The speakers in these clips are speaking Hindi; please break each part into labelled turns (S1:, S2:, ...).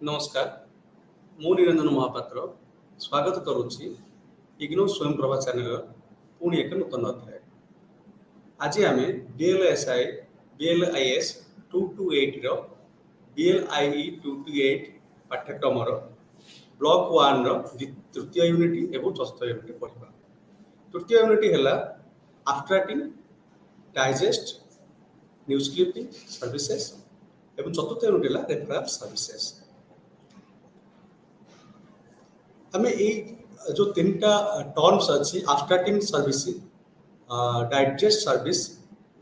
S1: नमस्कार मु निरंजन महापात्र स्वागत करुच्ची इग्नो स्वयं प्रभा चैनल पुणी एक नूतन अध्याय। आज आम बीएलएसआई बीएलआईएस 228 बीएलआईई 228 पाठ्यक्रम ब्लॉक 1 तृतीय यूनिट एवं चतुर्थ यूनिट पढ़ा। तृतीय यूनिट है आफ्टरट्रैकिंग डाइजेस्ट न्यूज क्लिपिंग सर्विसेज एवं चतुर्थ यूनिट है रेफरल सर्विसेज। आम जो तीन टा टर्म्स अच्छी आफ्टरट्रैकिंग सर्विस डाइजेस्ट सर्विस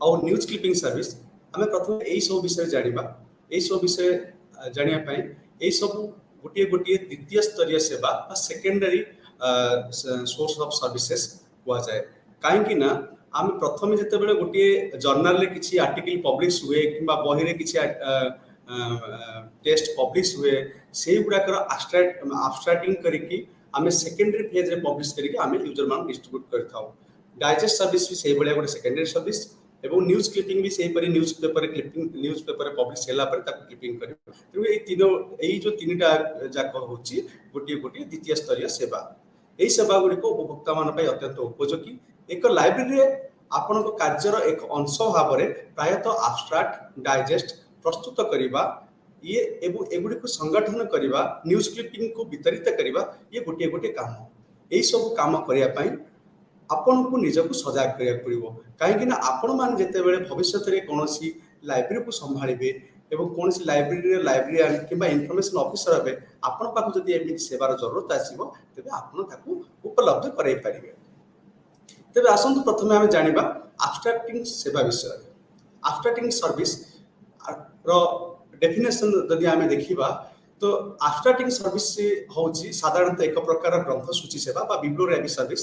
S1: और न्यूज क्लिपिंग सर्विस आम प्रथम यही सब विषय जाना यही सब विषय जानापी यही सब गोटे गोटे द्वितीय स्तरीय सेवा सेकेंडरी सोर्स ऑफ सर्विसेज कहुए कहीं आम प्रथम जिते गोटे जर्नाल किसी आर्टिकल पब्लिश हुए कि बही किसी टेस्ट पब्लिश हुए से गुड़ाकर आब्स्ट्राक्टिंग करके आम सेकेंडरी फेज रे पब्लिश करके आम यूजर मान डिस्ट्रीब्यूट करता। डाइजेस्ट सर्विस भी से भाया गोटे सेकेंडरी सर्विस एवं न्यूज क्लिपिंग भी सहीपरि news paper clipping news paper publish होला क्लिपिंग कर तेणु जो तीन टा जाक होची गोटे गोटे द्वितीय स्तरीय सेवा। यही सेवा गुड़िक उपभोक्ता मान अत्यंत उपयोगी। एक लाइब्रेरी आपण कार्यर एक अंश भाव में प्रायतः आब्स्ट्राक्ट डाइजेस्ट प्रस्तुत करवा ये एगुड़ी संगठन करवा न्यूज क्लिपिंग को वितरित करवा ये गोटे गोटे काम यही सब काम करने आपण को निजक सजग करा पड़ो कहीं आपण मैंने जिते भविष्य में कौन लाइब्रेरी को संभाड़े एवं कौन लाइब्रेरियन कि इनफॉरमेशन ऑफिसर हे आपण पाक जब एमती सेवार जरूरत आसो तेज आपको उपलब्ध कराई पारे। तेज आसतु प्रथम आम जाना आब्स्ट्राक्टिंग सेवा विषय। आब्स्ट्राक्टिंग सर्विस डेफिनेशन जदि आम देखा तो आब्स्ट्राक्टिंग सर्विस हूँ साधारणतः एक प्रकार ग्रंथ सूची सेवा बिब्लियोग्राफी सर्विस।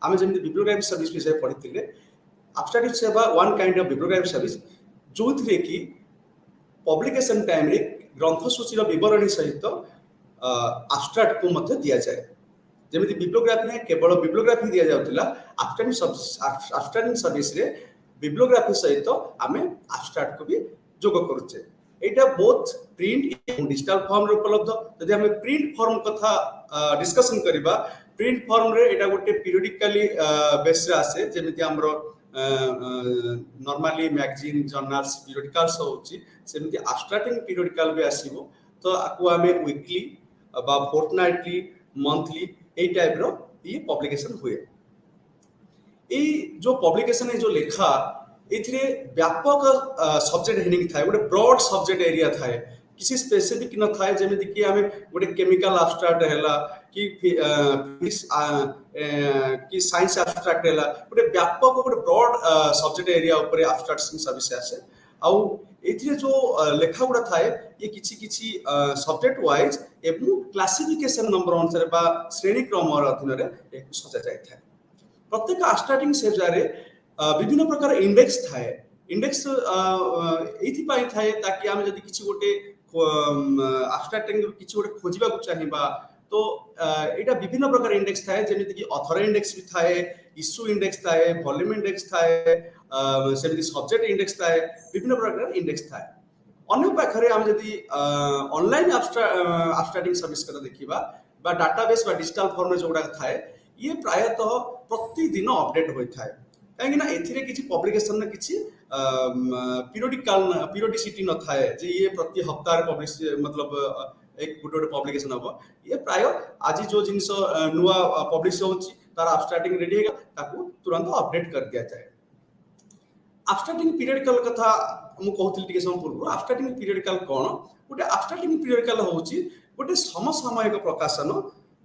S1: आम जमी बिब्लियोग्राफी सर्विस विषय पढ़ी आब्स्ट्राक्टिंग सेवा one kind of bibliography service जो थी कि पब्लिकेशन टाइम रे ग्रंथ सूचीर विवरणी सहित आब्स्ट्राक्ट को मध्य दि जाए। जमी बिब्लियोग्राफी में केवल बिब्लियोग्राफी दि जाऊला आब्स्ट्राक्टिंग सर्विस रे बिब्लियोग्राफी सहित आम आब्स्ट्राक्ट को भी जोग करुचे। एटा बोथ प्रिंट और डिजिटल फॉर्म रे उपलब्ध। यदि हम प्रिंट फॉर्म कथा डिस्कशन करबा प्रिंट फॉर्म रे एटा गोटे पीरियडिकली बेस रे आसे जेमिति हमरो नॉर्मली मैगजीन जर्नल्स पीरियडिकल्स होची सेमिति आब्स्ट्राक्टिंग पीरियडिकल भी आसीबो तो आकु आमे वीकली बा फोर्टनाइटली मंथली ए टाइप रो ये पब्लिकेशन हुए। ए जो पब्लिकेशन है जो लेखा एथिरे व्यापक सब्जेक्ट हेडिंग थाए गोटे ब्रॉड सब्जेक्ट एरिया थाए किसी स्पेसिफिक न थाए जेमिति कि आमे गोटे केमिकल एब्स्ट्रैक्ट हैला कि कि साइंस एब्स्ट्रैक्ट हैला गोटे व्यापक गोटे ब्रॉड सब्जेक्ट एरिया ऊपर एब्स्ट्रैक्टिंग सर्विस आसे आउ एथिरे जो लेखा गुडा थाए ये किछि किछि सब्जेक्ट वाइज एवं क्लासिफिकेशन नंबर अनुसार बा श्रेणी क्रम अधीन रे एक सजा जाय थाए। प्रत्येक एब्स्ट्रैक्टिंग सेवारे विभिन्न प्रकार इंडेक्स थाए। इंडेक्स एथि थाए ताकि आम जदि किछि गोटे एब्स्ट्रैक्टिंग किछि गोटे खोजिबा को चाहिबा तो एटा विभिन्न प्रकार इंडेक्स थाए जेमिति कि ऑथर इंडेक्स भी थाए इश्यू इंडेक्स थाए वॉल्यूम इंडेक्स थाए सेमिति सब्जेक्ट इंडेक्स थाए विभिन्न प्रकार इंडेक्स थाए। अन्य पाखरे आम जदि ऑनलाइन एब्स्ट्रैक्टिंग सर्विस करा देखिबा बा डाटाबेस बा डिजिटल फॉर्म में जोडा थाए ये प्रायतः प्रतिदिन अपडेट होय थाए कहीं एथिरे किसी पब्लिकेशन में किसी पीरियडिसिटी न थाए जे ये प्रति हफ्तार पब्लिश मतलब एक गोटे पब्लिकेशन हम ये प्राय आज जो जिनस नुआ पब्लिश होची तार एब्स्ट्रैक्टिंग रेडी है ताकू तुरंत अपडेट कर दिया जाए। एब्स्ट्रैक्टिंग पीरियडिकल कथा मु कहूଥିଲି टिके समय पूर्व एब्स्ट्रैक्टिंग पीरियडिकल कोन गोटे एब्स्ट्रैक्टिंग पीरियडिकल होची गोटे समसामयिक प्रकाशन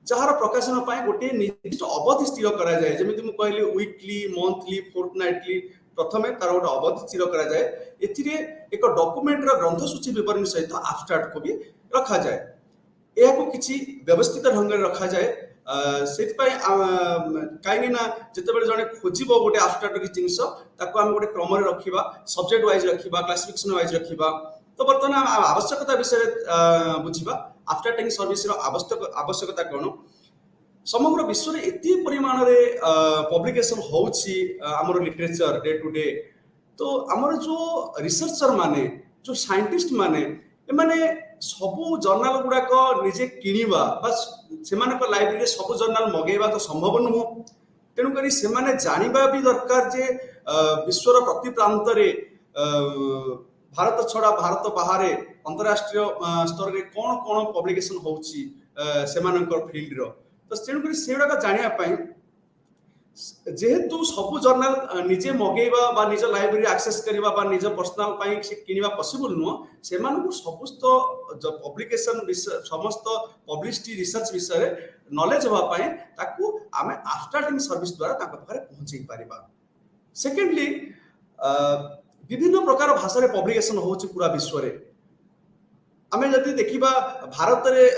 S1: जार प्रकाशन गोटे निर्दिष्ट अवधि स्थिर करा जाए जमी मुझे कहली वीकली मंथली फोर्टनाइटली प्रथमे तार गोटे अवधि स्थिर करा जाए एथिरे एक डॉक्यूमेंट ग्रंथ सूची विवरणी सहित एब्स्ट्रैक्ट को भी रखा जाए यह किसी व्यवस्थित ढंग से रखा जाए से कहीं जिते जड़े खोज गोटे एब्स्ट्रैक्ट किसी जिनस गोटे क्रम रखा सब्जेक्ट वाइज रखा क्लासिफिकेशन वाइज रखा तो बर्तमान आवश्यकता विषय बुझा एब्स्ट्रैक्टिंग सर्विस आवश्यकता कौन समग्र विश्व में एति परिमाण रे पब्लिकेशन होउछि हमर लिटरेचर डे टू डे तो हमर जो रिसर्चर माने जो साइंटिस्ट माने एमाने सबु जर्नाल गुड़ाक निजे किणवा से लाइब्रेरी सब जर्नाल मगेवा तो संभव नुह। तेणुक जाना भी दरकार जे विश्वर प्रति प्रांत भारत छड़ा भारत बाहर अंतरराष्ट्रीय स्तर में कौन कौन पब्लिकेशन होची फील्ड रो तो तेणुक से जानापी जेहेतु सब जर्नाल निजे मगेवा निज लाइब्रेरी एक्सेस करवा निज पर्सनाल किणवा पॉसिबल नुह से समस्त पब्लिकेशन समस्त पब्लिसिटी रिसर्च विषय नॉलेज होगापाई आम आफ्टरटेकिंग सर्विस द्वारा पहुंचे पारिबा। सेकेंडली विभिन्न प्रकार भाषा पब्लिकेशन होची पूरा विश्व रे आमे जदि देखिबा भारत रे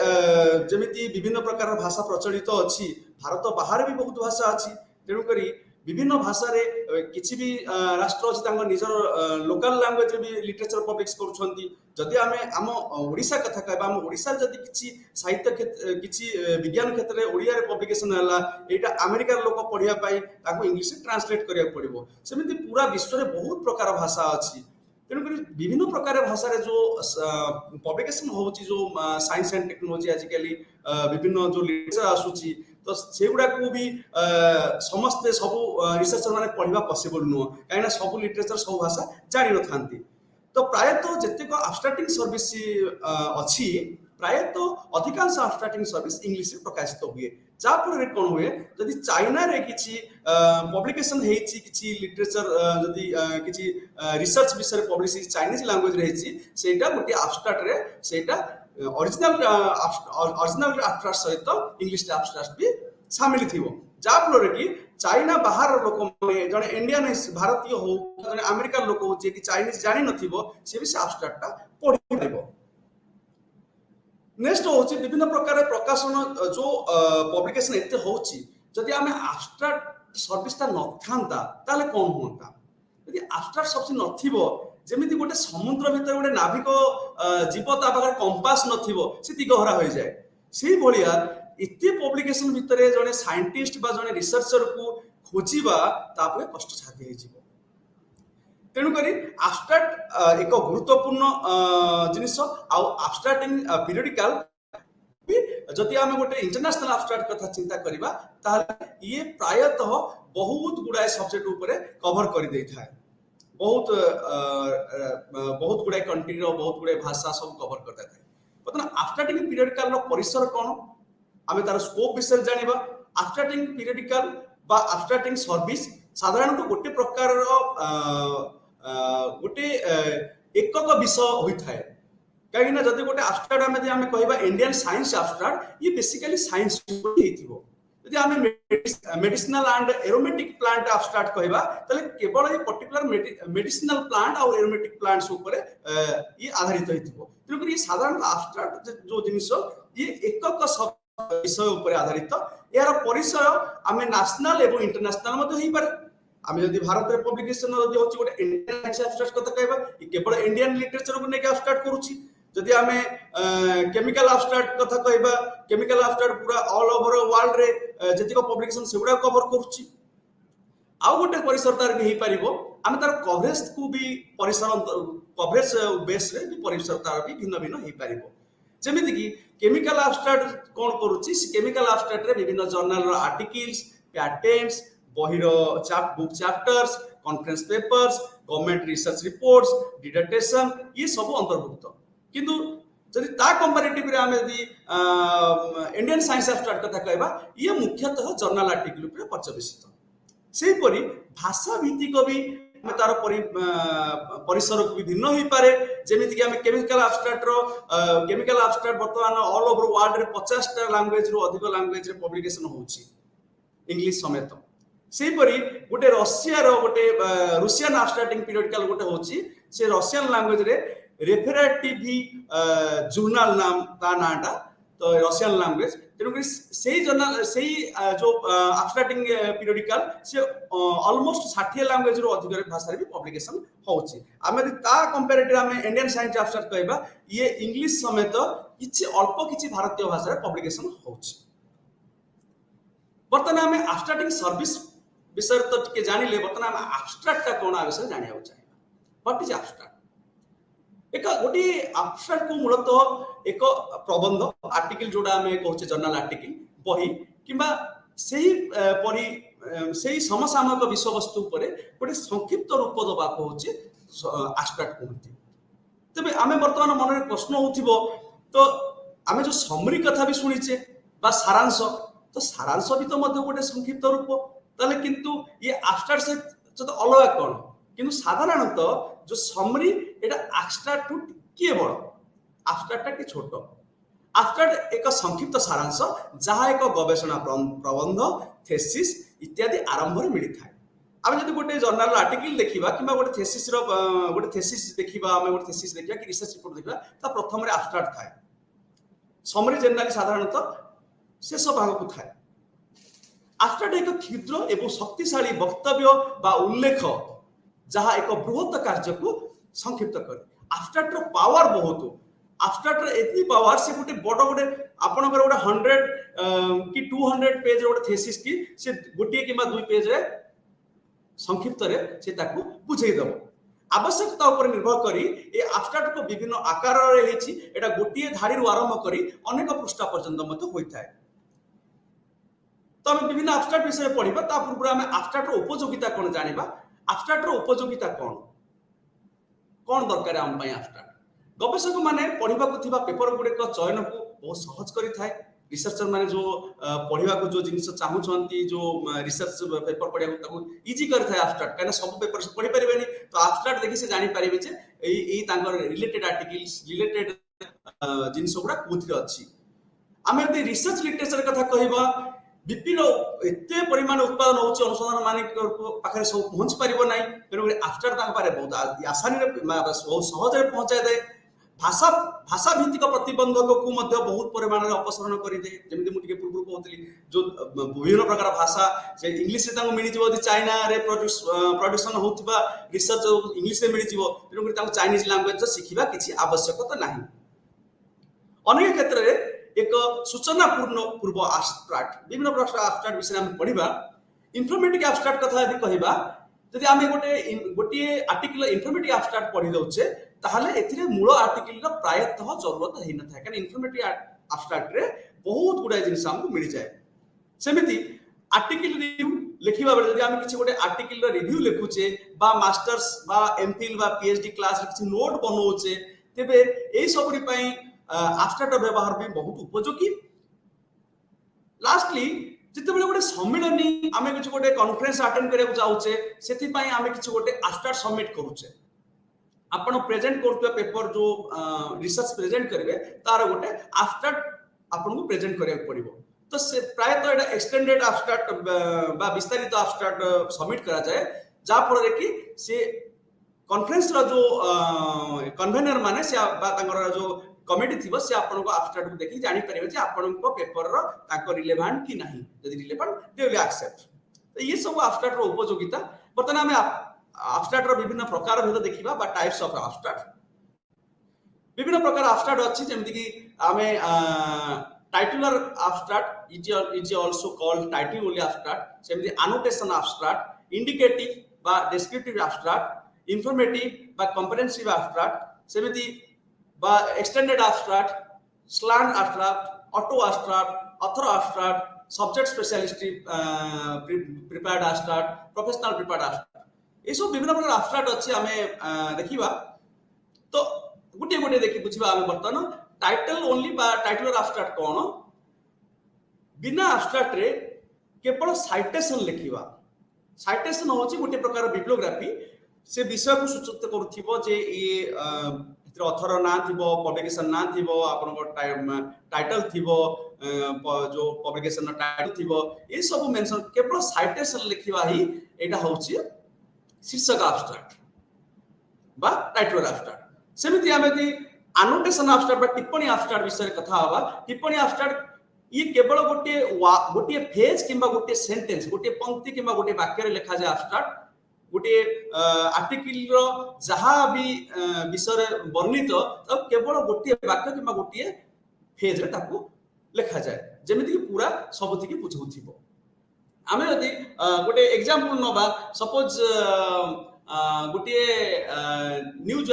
S1: जमिति विभिन्न प्रकार भाषा प्रचलित अच्छी भारत बाहर भी बहुत भाषा अच्छी तेणुकरी विभिन्न भाषा रे किसी भी राष्ट्र अच्छी निजर लोकल लैंग्वेज भी लिटरेचर पब्लिश करुछंती। जदि आमे आम ओडिशा कथा कहबा आम ओडिशा जदि किछि साहित्य किछि विज्ञान क्षेत्र में ओडिया रे पब्लिकेशन हला एटा अमेरिका लोक पढ़िया पाई ताको इंग्लिश रे ट्रांसलेट करिया पड़िबो। सेमिति पूरा विश्व रे बहुत प्रकार भाषा अछि तेणुक विभिन्न प्रकार भाषा रे जो पब्लिकेशन होची जो साइंस एंड टेक्नोलॉजी आजिकली विभिन्न जो लिटरेचर आसुची तो से गुडा को भी समस्ते सब रिसर्चर माने पढ़िबा पॉसिबल नुह कहीं सब लिटरेचर सब भाषा जानि न थांती। तो प्रायतः जेतेक एब्स्ट्रैक्टिंग सर्विस अच्छी प्रायतः अधिकांश एब्स्ट्रैक्टिंग सर्विस इंग्लिश में प्रकाशित हुए जाफल कौन हुए जदि चाइना रे किछि पब्लिकेशन हेछि किछि लिटरेचर जदि किछि रिसर्च विषय पब्लिश चाइनीज लैंग्वेज रे हेछि सेटा गोटे एब्स्ट्रैक्ट रे सेटा ओरिजिनल एब्स्ट्रैक्ट सहित इंग्लिश एब्स्ट्रैक्ट भी शामिल थिबो जाफल कि चाइना बाहर लोक माने जने इंडियन भारतीय हो जने अमेरिकन लोक हो जे कि चाइनीज जानि नथिबो से भी से एब्स्ट्रैक्टटा पढि पाइबो। नेक्स्ट होची विभिन्न प्रकार प्रकाशन जो पब्लिकेशन एते होची जदि आमे एब्स्ट्रैक्ट सर्विसटा नथांता ताले कोन होता यदि एब्स्ट्रैक्ट सर्विस नथिबो जेमिति गोटे समुद्र भीतर गोटे नाविक जीव ता पाखर कंपास नथिबो से दिगहरा हो जाए से भलिया इते पब्लिकेशन भीतर जने साइंटिस्ट बा जने रिसर्चर को खोजिबा तापरे कष्ट साध्य हेजिबो। तेणुकरी एब्स्ट्रैक्ट एक गुरुत्वपूर्ण जिनिस आउ एब्स्ट्रैक्टिंग पीरियडिकल जदि आम गोटे इंटरनेशनल एब्स्ट्रैक्ट कथा चिंता करिबा ताले ये प्रायतः बहुत गुडाए सब्जेक्ट ऊपर कवर कर दे थाए बहुत गुडाए कंट्री रो बहुत गुडाए भाषा सब कवर करता थाए। बर्तमान एब्स्ट्रैक्टिंग पीरियडिकल रो परिसर कोन आमे तार स्कोप विषय जानिबा। एब्स्ट्रैक्टिंग पीरियडिकल बा एब्स्ट्रैक्टिंग सर्विस साधारणतः गोटे प्रकार गोटे एकक विषय होइथाए कहीं जदि गोटे एब्स्ट्रैक्ट आमे कहबा इंडियन साइंस एब्स्ट्रैक्ट ये बेसिकली साइंस हेतिबो यदि आमे medicinal and aromatic plant abstract कहबा तले केवल ये पर्टिकुलर मेडिसिनल प्लांट और एरोमेटिक प्लांट्स ऊपर ये आधारित हेतिबो। तेणुकर ये साधारण एब्स्ट्रैक्ट जो जिनिस ये एकक विषय ऊपर आधारित यार परिचय आमे नेशनल एवं इंटरनेशनल मध्ये हेइ पारे। आमे जदि भारत रे पब्लिकेशन जदि होची गोटे इंडियन साइंस एब्स्ट्रैक्ट कथा कहबा ये केवल इंडियन लिटरेचर को नेके एब्स्ट्रैक्ट करूची। जदि आमे केमिकल एब्स्ट्रैक्ट कथा कहबा केमिकल एब्स्ट्रैक्ट पूरा ऑल ओवर वर्ल्ड रे जतिको पब्लिकेशन सेगुडा कवर करूची। आउ गोटे परिसर तार भी हेइ परिबो आमे तार कवरेज को भी परिसर कवरेज बेस रे भी परिसर तार भी भिन्न भिन्न हेइ परिबो। जेमिति कि केमिकल एब्स्ट्रैक्ट कोन करूची केमिकल एब्स्ट्रैक्ट रे विभिन्न जर्नल रो आर्टिकल्स पैटेंट्स बहिरो book chapters conference papers government research reports dissertation ये सब अंतर्भुक्त। किंतु जदि ता कंपैरेटिव रे आमे यदि इंडियन साइंस एब्स्ट्रैक्ट कथा कहबा ये मुख्यतः जर्नल आर्टिकल ऊपर पर्यवेसित। सेहि परि भाषा भित्तिक भी तार परिसर को भी भिन्न हो पारे जेमिति कि आमे केमिकल एब्स्ट्रैक्ट रो केमिकल एब्स्ट्रैक्ट वर्तमान ऑल ओवर वर्ल्ड रे 50 टा लैंग्वेज रो अधिक लैंग्वेज रे पब्लिकेशन होउची इंग्लिश समेत। सेहि परि गोटे रशिया रो गोटे रूसियन एब्स्ट्रैक्टिंग पीरियडिकल गोटे होउची से रशियन लैंग्वेज रे रेफरेटिव जर्नल नाम ता नाटा तो रशियन लैंग्वेज तेणुक से जर्नल से जो एब्स्ट्रैक्टिंग पीरियडिकल से ऑलमोस्ट 60 लैंग्वेज रो अधिक भाषा भी पब्लिकेशन होउची। आमे ता कंपैरेटिव आमे इंडियन साइंस एब्स्ट्रैक्ट कहबा ये इंग्लिश समेत किछि अल्प किछि भारतीय भाषा रे पब्लिकेशन होउची। बर्तमान आमे एब्स्ट्रैक्टिंग सर्विस विषय तो टिके जानिले बर्तमान आमे एब्स्ट्रैक्ट का कोन विषय जानिया चाहिए। व्हाट इज एब्स्ट्रैक्ट एक गोटे आब्स्ट्राक्ट को मूलतः एक प्रबंध आर्टिकल जोड़ा आम कहे जर्नाल आर्टिकल बही किंबा सही परी सही समसामयिक विषय वस्तु पर गोटे संक्षिप्त रूप दबा हूँ आब्स्ट्राक्ट कहते। तेज आम बर्तमान मन में प्रश्न हो तो आम जो समरी कथा भी शुणीचे बा सारांश तो सारांश भी तो गोटे संक्षिप्त रूप ताले किंतु ये आब्स्ट्राक्ट से अलग कौन किंतु साधारणतः जो समरी एटा आब्स्ट्राक्ट टू किए बड़ आब्स्ट्राक्ट के छोट आब्स्ट्राक्ट एक संक्षिप्त सारांश जहाँ एक गवेषणा प्रबंध थेसिस इत्यादि आरंभ मिली था। आम जब गोटे जर्नाल आर्टिकल देखा कि गोटे थेसिस गोटे थेसिस देखा आम गोटे थेसिस देखा कि रिसर्च रिपोर्ट देखा ता प्रथम आब्स्ट्राक्ट थाए समरी जनरली साधारणतः शेष भाग को थाए। आब्स्ट्राक्ट एक क्षुद्र एवं शक्तिशाली वक्तव्य बा उल्लेख जहाँ एक बृहत कार्य को संक्षिप्त करे। आब्स्ट्राक्ट पावर बहुत आब्स्ट्राक्ट एति पावर से गोटे बड़ गोटे आपनकर गोटे 100 कि 200 पेज गोटे थेसिस की से गोटे कि 2 पेज रे संक्षिप्त रे से ताकू बुझेई दबो। आवश्यकता ऊपर निर्भर करी ए आब्स्ट्राक्ट को विभिन्न आकार रे हेछि एटा गोटे धारी रु आरंभ करी अनेक पृष्ठ पर्यंत मत होई थाए। तो हम विभिन्न आब्स्ट्राक्ट विषय पढ़िबा ता पूर्व हम आब्स्ट्राक्ट रो उपयोगिता कोन जानिबा। आब्स्ट्राक्ट रो उपयोगिता कौन दरकार आम आब्स्ट्राक्ट गवेषक माने पढ़ा को पेपर गुड़िक चयन को बहुत सहज करें। रिसर्चर माने जो पढ़ा को जो जिन चाहूँगी जो रिसर्च पेपर पढ़ा इजी करे आब्स्ट्राक्ट कहीं सब पेपर से पढ़ी पारे तो आब्स्ट्राक्ट देखी से जापर रिलेटेड आर्टिकल्स रिलेटेड जिन गुड़ा कौन अच्छी। आम यदि रिसर्च लिटरेचर कथा कहवा विभिन्न एत परिमाण उत्पादन हो अनुसंधान मान पाखे सब पहुंच पार ना तेणुक आब्स्ट्राक्ट बहुत आसानी बहुत सहज पहुंचाई दे। भाषा भाषा भित्तिक प्रतिबंधक को बहुत परिमाण अपसरण करदे जमी मुझे पूर्व कहती जो विभिन्न प्रकार भाषा से इंग्लीश मिल जाए चाइना रे प्रोडक्शन होता रिसर्च इंग्लीश मिल जाए तेणुक चाइनीज लैंग्वेज शिखा किसी आवश्यकता ना। अनेक क्षेत्र में एक सूचना पूर्व आब्स्ट्राक्ट विभिन्न प्रकार आब्स्ट्राक्ट विषय में पढ़ा इनफॉर्मेटिव आब्स्ट्राक्ट कथा यदि कहबा जदि आम गोटे आर्टिकल इनफॉर्मेटिव आब्स्ट्राक्ट पढ़ी दउचे ताहले एथिरे मूल आर्टिकल प्रायतः जरूरत है न था कारण इनफॉर्मेटिव आब्स्ट्राक्ट रे बहुत गुडा जिनिस हमको मिल जाए। सेमिति आर्टिकल रिव्यू लिखिबा बेले जदि आम किछि गोटे आर्टिकल रिव्यू लिखुचे बा मास्टर्स बा एमफिल बा पीएचडी क्लास किछि नोट बनौचे तेबे एई सबरी पई आब्स्ट्राक्ट व्यवहार भी बहुत उपयोगी। लास्टली जितेबाला गोटे सम्मिलनी आम किसी गोटे कॉन्फ्रेंस अटेंड करने जाऊे से आम किसी गोटे आब्स्ट्राक्ट सबमिट करुचे आपण प्रेजेंट करते पेपर जो रिसर्च प्रेजेंट करेंगे तार गोटे आब्स्ट्राक्ट आपन को प्रेजेंट करिया पड़िबो। तो से प्रायतः एटा एक्सटेंडेड आब्स्ट्राक्ट बा विस्तारित आब्स्ट्राक्ट सबमिट करा जाए जहाँ फल कि से कॉन्फ्रेंस रो जो कन्वेनर माने से बा तांकर जो कमिटी थी से आपन को आब्स्ट्राक्ट को देखि जानि परिबे जे आपन को पेपर रो ताको रिलेवेंट कि नाही यदि रिलेवेंट दे विल एक्सेप्ट। तो ये सब आब्स्ट्राक्ट रो उपयोगिता बर्तमान हमें आब्स्ट्राक्ट रो विभिन्न प्रकार भेद देखिबा बा टाइप्स ऑफ आब्स्ट्राक्ट। विभिन्न प्रकार आब्स्ट्राक्ट अछि जेमति कि हमें titular abstract is also called title only abstract सेमति एनोटेशन आब्स्ट्राक्ट इंडिकेटिव बा डिस्क्रिप्टिव आब्स्ट्राक्ट इंफॉर्मेटिव बा कॉम्प्रिहेंसिव आब्स्ट्राक्ट सेमति बा extended abstract slang abstract auto abstract author abstract subject specialist prepared abstract professional prepared abstract ये सब विभिन्न प्रकार आब्स्ट्राक्ट अछि हमें देखिबा। तो गुटे गुटे देखि बुझिबा हमें बर्तमान टाइटल ओनली बा टाइटलर आब्स्ट्राक्ट कोन बिना आब्स्ट्राक्ट रे केवल साइटेशन लिखिबा। साइटेशन होछि गुटे प्रकार बिब्लियोग्राफी से विषय को सूचित करूथिबो जे ये ऑथर ना थिबो पब्लिकेशन ना थिबो आपन टाइटल थिबो जो पब्लिकेशन टाइटल थिबो ये सब मेंशन केवल साइटेशन लिखिबा ही एटा होछि शीर्षक आब्स्ट्राक्ट बा टाइटल आब्स्ट्राक्ट। सेमिति हम यदि एनोटेशन आब्स्ट्राक्ट बा टिप्पणी आब्स्ट्राक्ट विषय कथा हवा टिप्पणी आब्स्ट्राक्ट ये केवल गोटे फेज किंबा गोटे सेंटेंस गोटे पंक्ति किंबा गोटे वाक्य रे लिखा जाय आब्स्ट्राक्ट गोटे आर्टिकल रो जहाँ भी विषय वर्णित तो केवल गोटे वाक्य किंबा गोटे फेज रे ताकू लिखा जाए जेमिति कि पूरा सबथि बुझौथिबो। आमे यदि गोटे एग्जांपल नबा सपोज
S2: गोटे न्यूज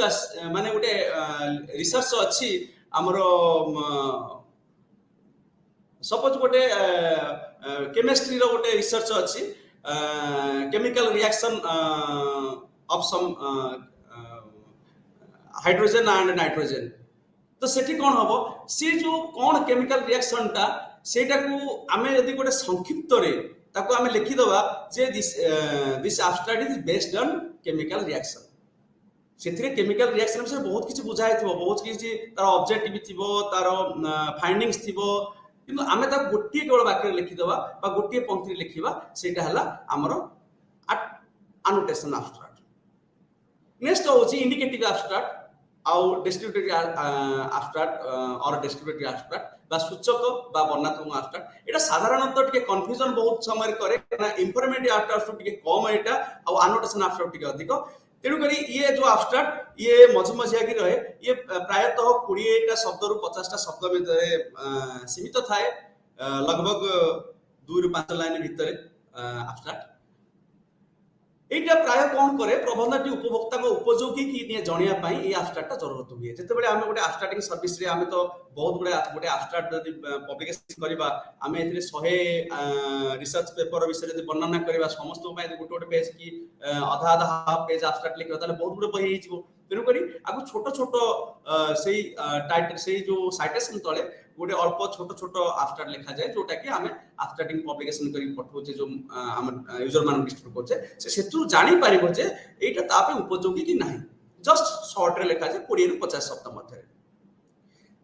S2: माने गोटे रिसर्च अच्छी आमर सपोज गोटे केमिस्ट्री रो गोटे रिसर्च अच्छी chemical reaction of some hydrogen and nitrogen तो सेठी कौन हम सी जो कौन केमिकल रिएक्शन टा सेटा को आमे यदि गोटे संक्षिप्त रे ताको आमे लिखि दबा जे this abstract is based on chemical reaction सेथिरे केमिकल रिएक्शन से बहुत किछि बुझाइ थिबो बहुत किछि तार ऑब्जेक्टिव थिबो तार फाइंडिंग्स थिबो किंतु आमे ता गोटिए केवल वाक्य लिखि दबा बा गोटिए पंक्ति लिखिबा सेटा हला हमरो एनोटेशन एब्स्ट्रैक्ट नेक्स्ट होची इंडिकेटिव एब्स्ट्रैक्ट आउ डिस्क्रिप्टिव एब्स्ट्रैक्ट और डिस्क्रिप्टिव एब्स्ट्रैक्ट बा सूचक बा वर्णनात्मक एब्स्ट्रैक्ट एटा साधारणतः टिके कंफ्यूजन बहुत समय करे ना इंफॉर्मेटिव एब्स्ट्रैक्ट टिके कम एटा आउ एनोटेशन एब्स्ट्रैक्ट टिके अधिक तेणु करी ये जो एब्स्ट्रैक्ट ये मझी मझिया की रहे ये प्रायतः 20टा शब्द रु 50टा शब्द में सीमित थाए लगभग 2 रु 5 लाइन भितर एब्स्ट्रैक्ट एटा प्राय कौन करे प्रबंधटी उपभोक्ता को उपयोगी कि जणिया पाई ये एब्स्ट्रैक्ट जरूरत हुए जेतेबेले आमे गोटे एब्स्ट्रैक्टिंग सर्विस रे आमे तो बहुत गुडे गोटे एब्स्ट्रैक्ट यदि पब्लिकेशन करबा आमे एथिरे 100 रिसर्च पेपर विषय यदि वर्णना करबा समस्त पाई गोटे गोटे पेज की आधा आधा हाफ पेज एब्स्ट्रैक्ट लिखबा ताले बहुत गुडे बही हिजबो तेनु करी आगु छोट छोट सेही टाइटल सेही जो साइटेशन तळे गोटे अल्प छोट छोट एब्स्ट्रैक्ट लिखा जाए जोटा कि आमे एब्स्ट्रैक्टिंग पब्लिकेशन करी पठौचे जो हम यूजर मान डिस्ट्रीब्यूट करछे से सेतु जानि पारिबो जे एटा तापे उपयोगी कि नाही जस्ट शॉर्ट रे लिखा जाए 20 रु 50 शब्द मध्ये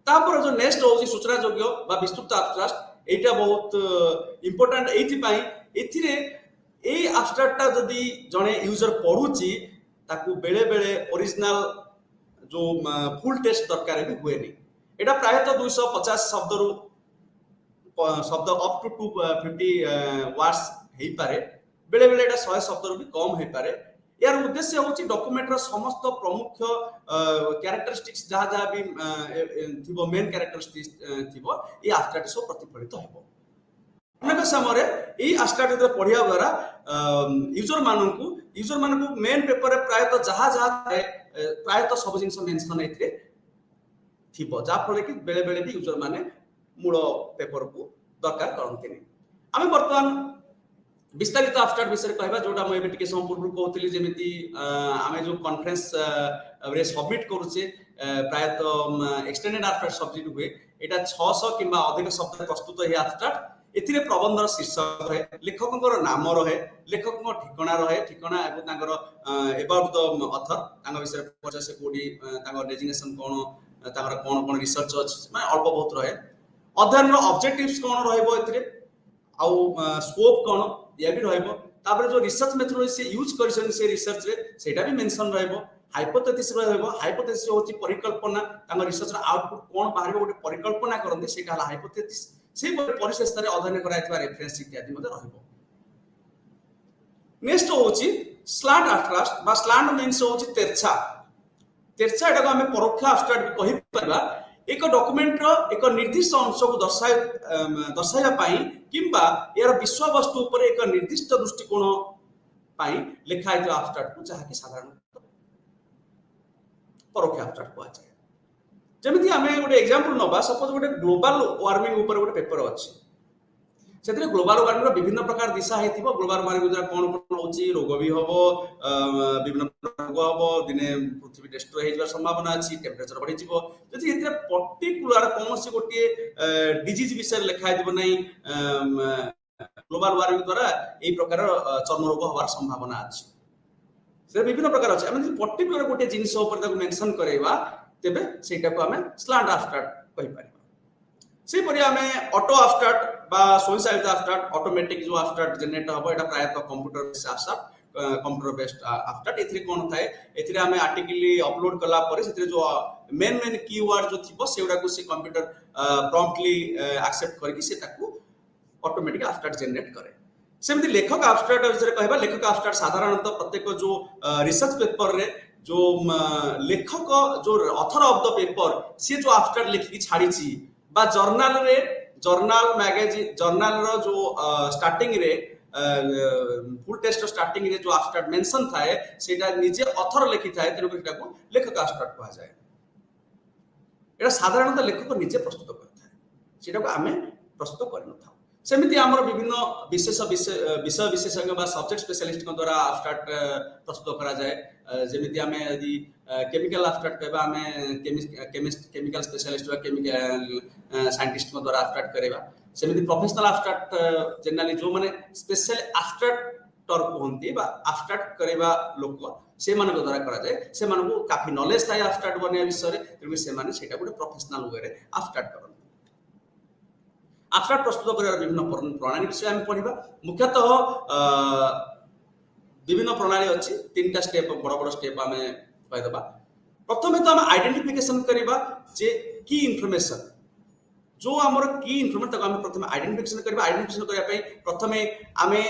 S2: तापर जो नेक्स्ट होची सूचना योग्य बा विस्तृत एब्स्ट्रैक्ट एटा बहुत इंपोर्टेंट एथि पाई एथिरे ए एब्स्ट्रैक्ट जदी जणे यूजर पढुची ताकू बेले बेले ओरिजिनल जो फुल टेक्स्ट दरकार भी हुए नहीं एटा प्रायतः 250 शब्द रु शब्द अप टू 250 वर्ड्स हेई पारे बेले बेले एटा 100 शब्द रु भी कम हेई पारे यार उद्देश्य होची डॉक्यूमेंट रो समस्त प्रमुख कैरेक्टरिस्टिक्स जहा जहा भी थिबो मेन कैरेक्टरिस्टिक्स थिबो ए एब्स्ट्रैक्ट सो प्रतिफलित हेबो अनेक समय ए एब्स्ट्रैक्ट पढ़िया द्वारा यूजर मानकू मेन पेपर रे प्रायतः जहा जहा प्रायतः सब जिंस मेंशन एथिरे थिबो जा फले कि बेले बेले भी यूजर माने मूल पेपर को दरकार करंती नहीं आमे वर्तमान विस्तारित एब्स्ट्रैक्ट विषय कहबा जोटा मैं एबे टिके समय पूर्व कहउतली जेमिति आमे जो कॉन्फ्रेंस रे सबमिट करूचे प्रायतः एक्सटेंडेड एब्स्ट्रैक्ट सब्जेक्ट हुए एटा 600 किंबा अधिक शब्द प्रस्तुत हे एब्स्ट्रैक्ट एथिरे प्रबंधर शीर्षक रहे लेखकଙ୍କର नाम रहे लेखकଙ୍କ ठिकाना रहे ठिकाना एवं तांकर अबाउट द ऑथर तांग विषय परिचय से कोडी तांग डेजिग्नेशन कोन तांकर कोन कोन रिसर्च अछि माने अल्प बहुत रहे अध्ययन रो ऑब्जेक्टिव्स कोन रहइबो एथिरे आउ स्कोप कोन ये भी रहइबो तापर जो रिसर्च मेथोडोलॉजी से यूज करिसन से रिसर्च रे सेटा भी मेंशन रहइबो हाइपोथेसिस रहइबो हाइपोथेसिस होची परिकल्पना तांग रिसर्च रो आउटपुट कोन बाहरिबो गोटे परिकल्पना करंती सेटा हला हाइपोथेसिस से परिशेष अध्ययन कराइथिबा रेफरेंस इत्यादि मध्ये रहइबो नेक्स्ट होची स्लांट एब्स्ट्रैक्ट बा स्लांट मींस होची तेरछा तेरछा एटा को हमें परोक्ष एब्स्ट्रैक्ट कहि परबा एक डॉक्यूमेंट रो एक निर्दिष्ट अंश को दर्शाया पाई किंबा यार विषय वस्तु ऊपर एक निर्दिष्ट दृष्टिकोण पाई लिखा है जो एब्स्ट्रैक्ट को जहा कि साधारण परोक्ष एब्स्ट्रैक्ट को आछे जेमिति हमें गोटे एग्जांपल नबा सपोज गोटे ग्लोबल वार्मिंग ऊपर गोटे पेपर अछि सेतरे ग्लोबल वार्मिंग रो विभिन्न प्रकार दिशा हेतिबो ग्लोबल वार्मिंग द्वारा कोन कोन होची रोग भी हबो विभिन्न रोग हबो दिने पृथ्वी डिस्ट्रॉय हेजबार संभावना अछि टेम्परेचर बढ़ि जिवो जति एतरे पर्टिकुलर कोनोसी गोटे डिजीज विषय लिखा हेतिबो नै ग्लोबल वार्मिंग द्वारा एई प्रकार चर्म रोग होबार संभावना अछि से विभिन्न प्रकार अछि हम पर्टिकुलर गोटे जिंस ऊपर ताको मेंशन करैबा तेबे सेटा को हमें स्लांट एब्स्ट्रैक्ट कहि पारिबा से परि हमें ऑटो एब्स्ट्रैक्ट बा स्वयंचालित एब्स्ट्रैक्ट ऑटोमेटिक जो एब्स्ट्रैक्ट जनरेट हबो एटा प्रायतः कंप्यूटर बेस्ड एब्स्ट्रैक्ट एथिरे कोन थाए एथिरे हमें आर्टिकल अपलोड कला परे सेथिरे जो मेन कीवर्ड जो थिबो सेउडा को से कंप्यूटर प्रॉम्प्टली एक्सेप्ट करके से ताकू ऑटोमेटिक एब्स्ट्रैक्ट जनरेट करे सेमति लेखक एब्स्ट्रैक्ट विषय कहबा लेखक एब्स्ट्रैक्ट साधारणतः प्रत्येक जो रिसर्च पेपर रे जो लेखक जो ऑथर ऑफ द पेपर से जो एब्स्ट्रैक्ट लिखि छाड़ी बा जर्नल रे जर्नल मैगजीन जर्नल रो जो स्टार्टिंग रे फुल टेक्स्ट स्टार्टिंग रे जो एब्स्ट्रैक्ट मेंशन थाए सेटा निजे ऑथर लिखि थाए तेनु सेटा को लेखक एब्स्ट्रैक्ट कहा जाए। एटा साधारणतः लेखक निजे प्रस्तुत करथाय, सेटा को आमे प्रस्तुत कर न था। सेमिति हमर विभिन्न विषय विशेषज्ञ बा सब्जेक्ट स्पेशलिस्ट को द्वारा एब्स्ट्रैक्ट प्रस्तुत करा जाए। जेमिति आमे यदि केमिकल एब्स्ट्रैक्ट कहबा आमे केमिकल स्पेशलिस्ट बा केमिकल साइंटिस्ट को द्वारा एब्स्ट्रैक्ट करेबा। सेमिति प्रोफेशनल एब्स्ट्रैक्ट जनरली जो माने स्पेशल एब्स्ट्रैक्टर कहंती बा एब्स्ट्रैक्ट करेबा लोक से मान द्वारा करा जाए। से मान को काफी नॉलेज थाए एब्स्ट्रैक्ट बने विषय रे, तेनु से माने सेटा गोटे प्रोफेशनल वे रे एब्स्ट्रैक्ट करन। एब्स्ट्रैक्ट प्रस्तुत कर विभिन्न प्रणाली विषय आम पढ़ा। मुख्यतः विभिन्न प्रणाली अच्छी, 3टा स्टेप बड़ बड़ स्टेप आम कहदबा। प्रथम तो आम आइडेंटिफिकेशन करबा जे की इनफॉरमेशन जो आमर की इनफॉरमेशन तक आम प्रथम आइडेंटिफिकेशन करबा। आइडेंटिफिकेशन करबा पई प्रथमे आमे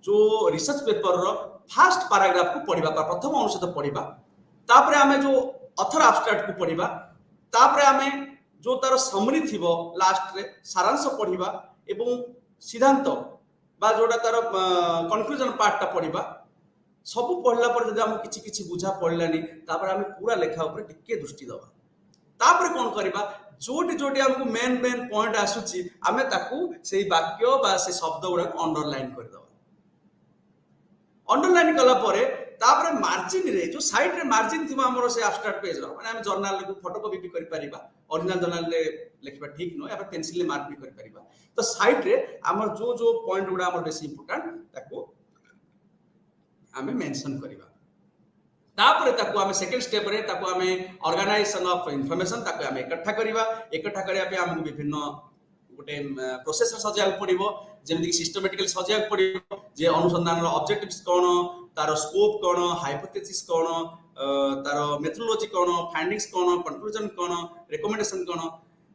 S2: जो research paper row first paragraph को पढ़िबा, प्रथम अनुच्छेद पढ़िबा। तापरे आमे जो ऑथर एब्स्ट्रैक्ट को पढ़िबा। तापरे आमे जो तार समरी थिबो लास्ट रे सारांश पढ़िबा एवं सिद्धांत बा जोडा तार कंक्लूजन पार्ट टा पढ़िबा। सब पढ़ला पर जदि हम किछि किछि बुझा पढ़लानी तापर हम पूरा लेखा ऊपर टिके दृष्टि दबा। तापर कोन करबा जोटी जोटी हमको मेन पॉइंट आसुची आमे ताकू सेही वाक्य बा से शब्द गुडा को अंडरलाइन कर दबा। अंडरलाइन कला परे तापर मार्जिन रे जो साइड रे मार्जिन थिबा हमरो से एब्स्ट्रैक्ट पेज रो माने हम जर्नल को फोटोकॉपी भी करि परिबा। ओरिजिनल जर्नल रे लिखबा ठीक न, या पेंसिल ले मार्क भी करि परिबा। तो साइड रे हमर जो जो पॉइंट गुडा हमर बेसी इंपोर्टेंट ताकू आमे मेंशन करिबा। तापर ताकू आमे सेकंड स्टेप रे ताकू आमे ऑर्गेनाइजेशन ऑफ इंफॉर्मेशन ताकू आमे इकट्ठा करिबा। इकट्ठा करिया पे हमको विभिन्न गोटे प्रोसेस सजाय पड़िबो, जेमिति कि सिस्टमैटिकली सजाय पड़िबो जे अनुसंधान रो ऑब्जेक्टिव्स कोन, तार स्कोप कोन, हाइपोथेसिस कोन, तार मेथोडोलॉजी कोन, फाइंडिंग्स कोन, कंक्लूजन कोन, रिकमेंडेशन कोन,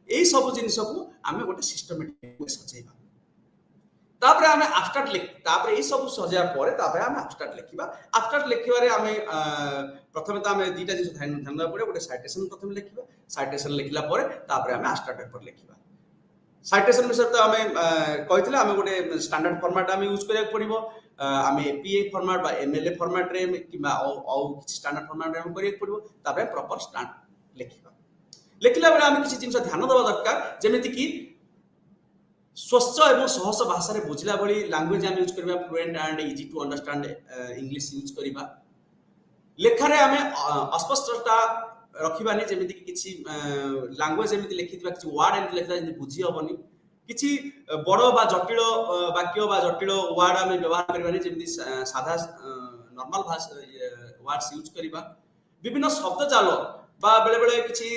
S2: एई सब जिनिस को आमे गोटे सिस्टमैटिकली सजाइबा। तापर आमे एब्स्ट्रैक्ट लिख तापर एई सब सजाय परे तापर आमे एब्स्ट्रैक्ट लिखिबा। एब्स्ट्रैक्ट लिखिबारे आमे प्रथमे तो आमे दुईटा जिनिस ध्यान देबा पड़े। गोटे साइटेशन प्रथमे लिखिबा, साइटेशन लिखला परे तापर आमे एब्स्ट्रैक्ट पेपर लिखिबा। साइटेशन विषय तो आमे कहितले आमे गोटे स्टैंडर्ड फॉर्मेट आमे यूज करिया पड़िबो। आमे एपीए फॉर्मेट बा एमएलए फॉर्मेट रे किबा औ किछि स्टैंडर्ड फॉर्मेट रे आमे करिया पड़िबो। तापर प्रॉपर स्टैंड लिखिबा। लिखला बेले आमे किछि जिनिस ध्यान देबा दरकार, जेमिति कि स्वच्छ एवं सहज भाषा रे बुझला बली लैंग्वेज आमे यूज करबा। Fluent and easy to understand English use करबा। लेखारे आमे अस्पष्टता रखिबानी, जेमिति कि किछि लैंग्वेज एमिति लिखितबा किछि वर्ड एमिति लिखला जेमिति बुझी हबनी। किछि बड़ बा जटिल वाक्य बा जटिल वर्ड आमे व्यवहार करबानी, जेमिति साधा नॉर्मल भाषा वर्ड्स यूज करबा। विभिन्न शब्द जाल बा बेले बेले किछि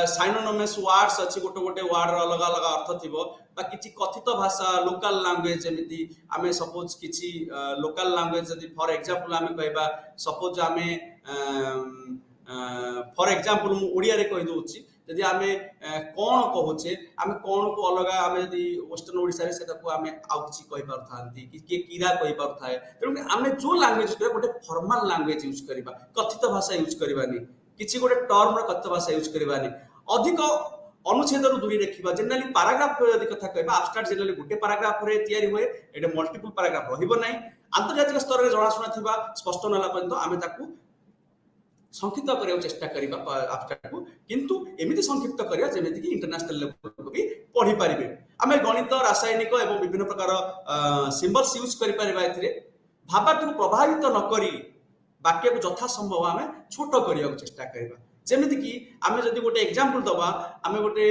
S2: साइनोनिमस वर्ड्स अछि, गोटे गोटे वर्ड रो अलग अलग अर्थ थिबो। बा किछि कथित भाषा लोकल लैंग्वेज जेमिति आमे सपोज किछि लोकल लैंग्वेज जदि फॉर एग्जांपल आमे कहबा, सपोज आमे फॉर एग्जांपल मु ओडिया रे कहि दोछि जदि आमे कोन कहूचे आमे कोन को अलग आमे जदि वेस्टर्न ओडिसा रे सेटा को आमे आउ किछि कहि परथांती कि के कीरा कहि परथाय। तेनु आमे जो लैंग्वेज यूज करबा गोटे फॉर्मल लैंग्वेज यूज करबा, कथित भाषा यूज करबानी, किछि गोटे टर्म रो कथित भाषा यूज करबानी। अधिक अनुच्छेद रो दूरी रखिबा। जनरली पैराग्राफ यदि कथा कहबा एब्स्ट्रैक्ट जनरली गोटे पैराग्राफ रे तयारी होय, एटे मल्टीपल पैराग्राफ रहिबो नै। अंतर्जातिक स्तर रे जणा सुना थिबा स्पष्ट नला पर्यंत आमे ताकू संक्षिप्त करिया चेष्टा करिबा एब्स्ट्रैक्ट को, किंतु एमिति संक्षिप्त करिया जेमिति कि इंटरनेशनल लेवल को भी पढ़ी पारिबे। आमे गणित, रासायनिक एवं विभिन्न प्रकार सिंबल्स यूज करि पारिबा। एथिरे भावार्थ को प्रभावित न करी वाक्य को यथा संभव आमे छोट करिया चेष्टा करिबा। जेमिति कि आमे जदि गोटे एग्जांपल दबा, आमे गोटे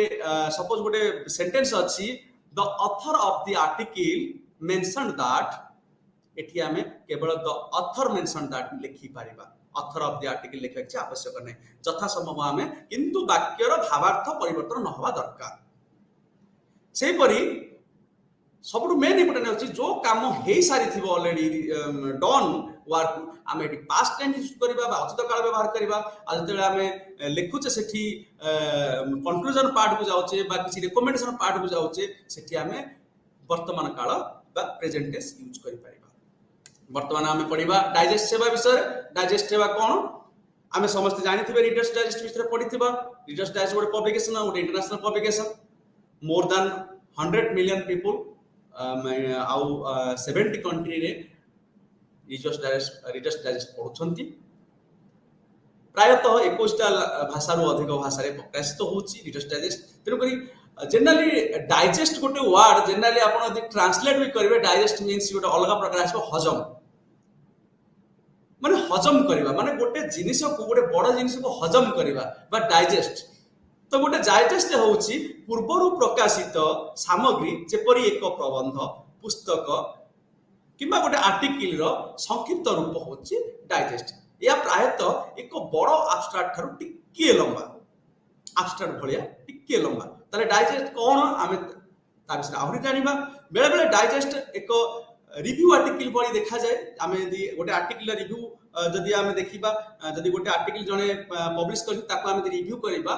S2: सपोज गोटे सेंटेंस अछि, the author of the article mentioned that, एठी आमे केवल द ऑथर मेंशन्ड दैट लिखि Paribas. Author of the article लिखा कि आवश्यक नै, यथा संभव आमे किंतु वाक्यर भावार्थ परिवर्तन न होवा दरकार। सेहि परि सबटु मेन इंपोर्टेंट अछि जो काम हेई सारी थिबो ऑलरेडी डन वर्क आमे एटी पास्ट टेंस यूज करबा बा अतीत काल व्यवहार करबा। आ जते आमे लिखुचे सेठी कंक्लूजन पार्ट को जाउचे बा किछि रिकमेंडेशन पार्ट को जाउचे, सेठी आमे वर्तमान काल बा प्रेजेंट टेंस यूज करि परिबा। वर्तमान आमे पढिबा डाइजेस्ट सेवा विषय। डाइजेस्ट सेवा कोन आमे समस्त जानि थिबे, रीडर्स डाइजेस्ट विषय पढिथिबा। रीडर्स डाइजेस्ट गोटे पब्लिकेशन, गोटे international publication. More than 100 million people आउ 70 कंट्री रे रीडर्स डाइजेस्ट पढ़ुछंती प्रायतः 21टा भाषा रो अधिक भाषा रे प्रकाशित होउची रीडर्स डाइजेस्ट तेनु करी जनरली डाइजेस्ट गोटे वर्ड जनरली आपण यदि ट्रांसलेट भी करिवे डाइजेस्ट मींस गोटे अलग प्रकार आसो हजम माने हजम करिवा माने गोटे जिनिस को गोटे बड़ जिनिस को हजम करिवा बा डाइजेस्ट तो गोटे डाइजेस्ट होउची पूर्वरु प्रकाशित सामग्री जेपरि एक प्रबंध पुस्तक किंबा गोटे आर्टिकल रो संक्षिप्त रूप होउची डाइजेस्ट या प्रायतः एक बड़ एब्स्ट्रैक्ट ठारू टिके लंबा एब्स्ट्रैक्ट भलिया टिके लंबा ताले डाइजेस्ट कोन आमे ता विषय आहुरी जानिबा बेले बेले डाइजेस्ट एक रिव्यू आर्टिकल भली देखा जाए आमे यदि गोटे आर्टिकल रिव्यू जदि आमे देखिबा जदि गोटे आर्टिकल जने पब्लिश करछि ताको आमे रिव्यू करिबा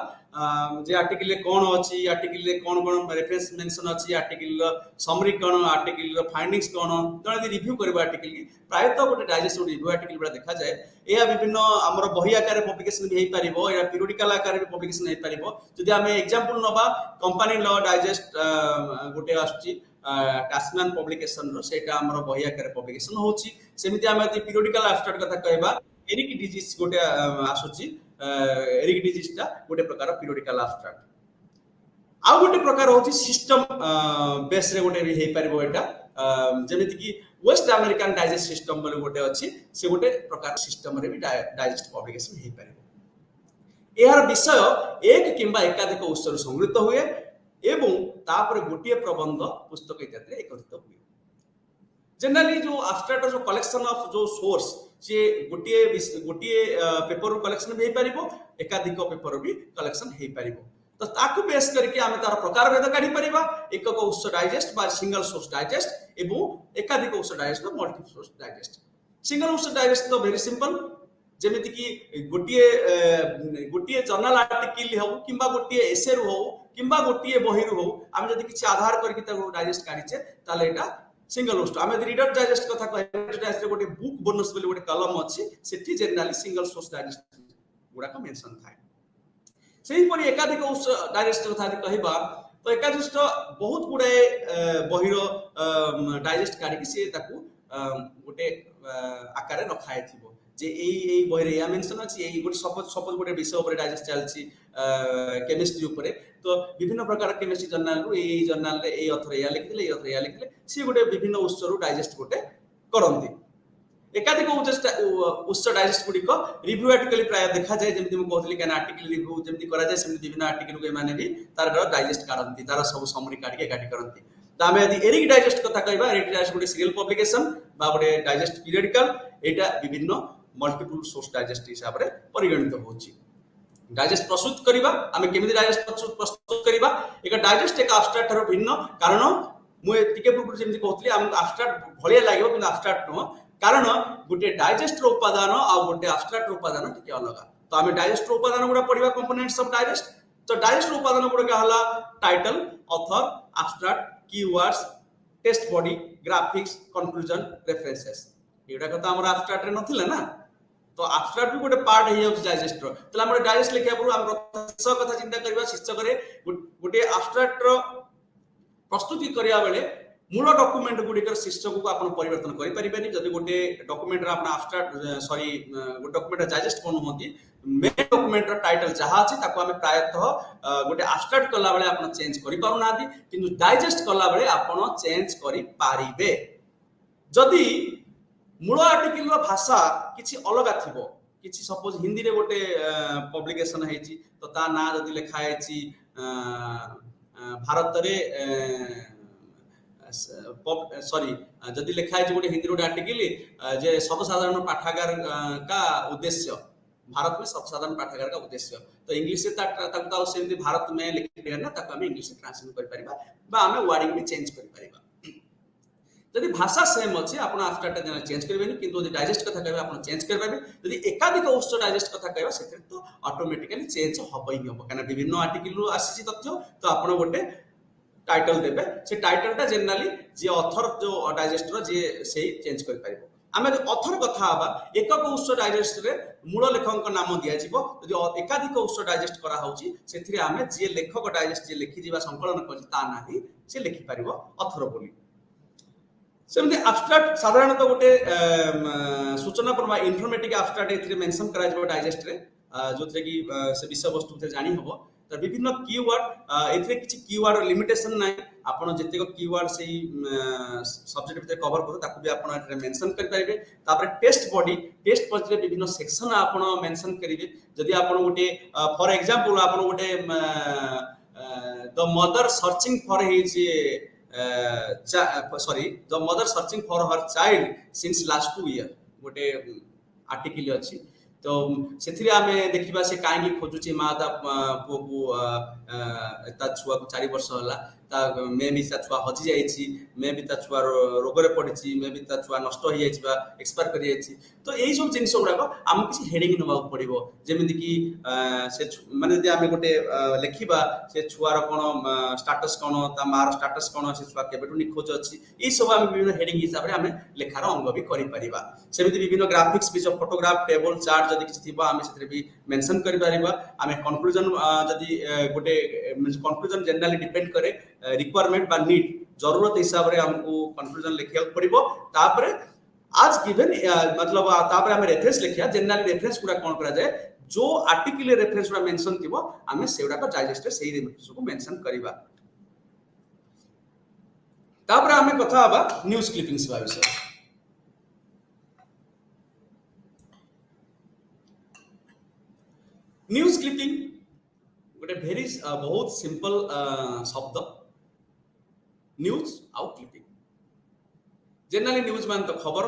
S2: जे आर्टिकल रे कोन अछि आर्टिकल रे कोन कोन रेफरेंस मेंशन अछि आर्टिकल रो समरी कोन आर्टिकल रो फाइंडिंग्स कोन जने यदि रिव्यू करबा आर्टिकल की प्रायतः गोटे डाइजेस्ट रिव्यू आर्टिकल बड़ा देखा जाए एया विभिन्न हमर बही आकार पब्लिकेशन भी हेई परिबो या पीरियडिकल आकार भी पब्लिकेशन हेई परिबो जदि आमे एग्जांपल नबा कंपनी लॉ डाइजेस्ट गोटे आछि टास्कमैन पब्लिकेशन रो सेटा हमर बही आकार पब्लिकेशन होछि सेमिति आमे यदि पीरियडिकल एब्स्ट्रैक्ट कथा कहबा एरिक डिजीज गोटे आसुछि एरिक डिजीज ता गोटे प्रकार पीरियडिकल एब्स्ट्रैक्ट आ गोटे प्रकार होछि सिस्टम बेस रे गोटे हेई परिबो एटा जेमिति कि वेस्ट अमेरिकन डाइजेस्ट सिस्टम बोले गोटे अछि से गोटे प्रकार सिस्टम रे भी डाइजेस्ट पब्लिकेशन हेई परिबो एहार विषय एक किंबा एकाधिक उत्सर संग्रहित हुए एवं तापर गोटे प्रबंध पुस्तक इत्यादि एकत्रित हुए जनरली जो एब्स्ट्रैक्ट जो कलेक्शन ऑफ जो सोर्स जे गोटे पेपर रो कलेक्शन भी परिबो एकाधिक पेपर भी कलेक्शन हेई परिबो तो ताकू बेस करके आमे तार प्रकार भेद काढी परिबा एकक उत्स डाइजेस्ट बा सिंगल सोर्स डाइजेस्ट एवं एकाधिक उत्स डाइजेस्ट बा मल्टी सोर्स डाइजेस्ट सिंगल उत्स डाइजेस्ट तो वेरी सिंपल जेमिति कि गोटे जर्नल आर्टिकल हो किंबा गोटे एसे रो हो किंबा गोटे बही रो हो आमे जदि किछि आधार करके ताको डाइजेस्ट काढिचे ताले एटा सिंगल सोर्स आमे रीडर डाइजेस्ट कथा कहै डाइजेस्ट गोटे बुक बोनस बोली गोटे कलम अछि सेठी जनरली सिंगल सोर्स डाइजेस्ट गुडा का मेंशन थाए सेही परि एकाधिक उत्स डाइजेस्ट कथा कहबा तो एकाधिक बहुत गुडे बहिरो डाइजेस्ट काढि कि से ताकू गोटे आकार रखाय थिबो जे एई बहिरे या मेंशन अछि एई गोटे सपोज गोटे विषय ऊपर डाइजेस्ट चलछि केमिस्ट्री ऊपर तो विभिन्न प्रकार केमिस्ट्री जर्नल रो एई जर्नल रे एई अथर या लिखिले एई अथर या लिखिले से गोटे विभिन्न उत्स रो डाइजेस्ट गोटे करंती एकाधिक उत्स डाइजेस्ट गुडी को रिव्यू आर्टिकल प्राय देखा जाए जेमति म कहथली केन आर्टिकल रिव्यू जेमति करा जाए सेमति विभिन्न आर्टिकल को माने भी तार डाइजेस्ट करंती तार सब समरी काढी के काढी करंती दामे यदि एरिक डाइजेस्ट कथा कहबा एरिक डाइजेस्ट गोटे सीरियल पब्लिकेशन बा गोटे डाइजेस्ट पीरियडिकल एटा विभिन्न मल्टीपल सोर्स डाइजेस्ट हिसाब रे परिगणित होछि डाइजेस्ट प्रस्तुत करिबा आमे केमिति डाइजेस्ट प्रस्तुत करिबा एक डाइजेस्ट एक एब्स्ट्रैक्ट रो भिन्न कारण मु टिके पूर्व जेमति कहथली हम एब्स्ट्रैक्ट भलिया लागिबो किंतु एब्स्ट्रैक्ट न कारण गोटे डाइजेस्ट रो उपादान आ गोटे एब्स्ट्रैक्ट रो उपादान टिके अलग तो आमे डाइजेस्ट रो उपादान गुडा पढिबा कंपोनेंट्स ऑफ डाइजेस्ट तो डाइजेस्ट रो उपादान गुडा हला title author abstract keywords text body graphics conclusion references एडा कथा हमरा एब्स्ट्रैक्ट रे नथिला ना तो एब्स्ट्रैक्ट भी गोटे पार्ट हे जाउछ डाइजेस्ट रो तला हमर डाइजेस्ट लिखिया पूर्व हम शीर्षक कथा चिंता करबा शीर्षक रे गोटे एब्स्ट्रैक्ट रो प्रस्तुति करिया बेले मूल डॉक्यूमेंट गुडिकर शीर्षक को आपण परिवर्तन करि परिबेनी जदि गोटे डॉक्यूमेंट रा आपण एब्स्ट्रैक्ट सॉरी गोटे डॉक्यूमेंट डाइजेस्ट कोन होती मेन डॉक्यूमेंट रा टाइटल जहा अछि ताको हमें प्रायतः गोटे एब्स्ट्रैक्ट कला बेले आपण चेंज करि पारु नादी किंतु डाइजेस्ट कला बेले आपण चेंज करि पारिबे जदि मूल आर्टिकल रो भाषा किछि अलग थिबो किछि सपोज हिंदी रे गोटे पब्लिकेशन हेछि तो ता ना जदि लिखा हेछि भारत रे सॉरी जदि लिखा है गोटे हिंदी रोड आर्टिकल जे सर्वसाधारण पाठागार का उद्देश्य भारत में सर्वसाधारण पाठागार का उद्देश्य तो इंग्लिश से ताकू सेमती भारत में लिखिबे ना ताकू हम इंग्लिश से ट्रांसलेट कर परिबा बा हम वर्डिंग भी चेंज कर परिबा यदि भाषा सेम अछि आपण एब्स्ट्रैक्ट जनरल चेंज करबेनी किंतु यदि डाइजेस्ट कथा कहबे आपण चेंज कर पाबे यदि एकाधिक उत्स डाइजेस्ट कथा कहबा सेते तो ऑटोमेटिकली चेंज होबई ही होबो काना विभिन्न आर्टिकल रो आसी तथ्य तो आपण गोटे टाइटल देबे से टाइटल टा जनरली जे ऑथर जो डाइजेस्ट रो जे सेही चेंज कर पारिबो आमे ऑथर कथा आबा एकक उत्स डाइजेस्ट रे मूल लेखक नाम दिया जिवो यदि एकाधिक उत्स डाइजेस्ट करा होची सेथिरे आमे जे लेखक डाइजेस्ट जे लिखि जिबा संकलन करछि ता नाही से लिखि पारिबो ऑथर बोली सेमती आब्स्ट्राक्ट साधारणतः गोटे सूचना प्रमा इनफॉर्मेटिक आब्स्ट्राक्ट एथिरे मेंशन करा जबो डाइजेस्ट रे जोथरे कि से विषय वस्तु ते जानि हबो त विभिन्न कीवर्ड एथिरे किछि कीवर्ड लिमिटेशन नै आपण जतेक कीवर्ड से सब्जेक्ट भितर कवर करू ताकू भी आपण एथिरे मेंशन करि परिबे तापर टेस्ट बॉडी रे विभिन्न सेक्शन आपण मेंशन करिवे जदि आपण गोटे फॉर एग्जांपल आपण गोटे the mother searching for his sorry the mother searching for her child since last 2 year गोटे आर्टिकल अछि तो सेथिरे आमे देखिबा से काहेकि खोजुची मा ता पुओ को ता छुआ को 4 वर्ष होला ता मे भी ता छुआ हजि जाईछि मे भी ता छुआ रोग रे पडिछि मे भी ता छुआ नष्ट होई जाईछि बा एक्सपायर करि जाईछि तो एई सब जिनिस गुडा को आम किछि हेडिंग नबा पड़िबो जेमिति कि से माने जे आमे गोटे लेखिबा से छुआर कोन स्टेटस कोन ता मार स्टेटस कोन से छुआ केबेटु निखोज अछि एई सब आमे विभिन्न हेडिंग हिसाब रे आमे लेखार अंग भी करि परिबा सेमिति विभिन्न graphics pitch photograph table chart जदि किछि थिबा आमे सेथरे भी मेंशन करि परिबा आमे कंक्लूजन जदि गोटे कंक्लूजन जनरली डिपेंड करे रिक्वायरमेंट बा नीड जरूरत हिसाब रे हमको कंक्लूजन लिखिया पड़िबो तापरे आज गिवन मतलब तापरे हमें रेफरेंस लिखिया जनरली रेफरेंस पूरा कोन करा जाए जो आर्टिकल रेफरेंस पूरा मेंशन थिबो हमें सेउडा को डाइजेस्ट सही रेफरेंस को मेंशन करिबा तापरे हमें कथा हबा न्यूज़ क्लिपिंग्स बा विषय न्यूज़ क्लिपिंग गोटे भेरी बहुत सिंपल शब्द न्यूज आउ क्लिपिंग जनरली न्यूज मान तो खबर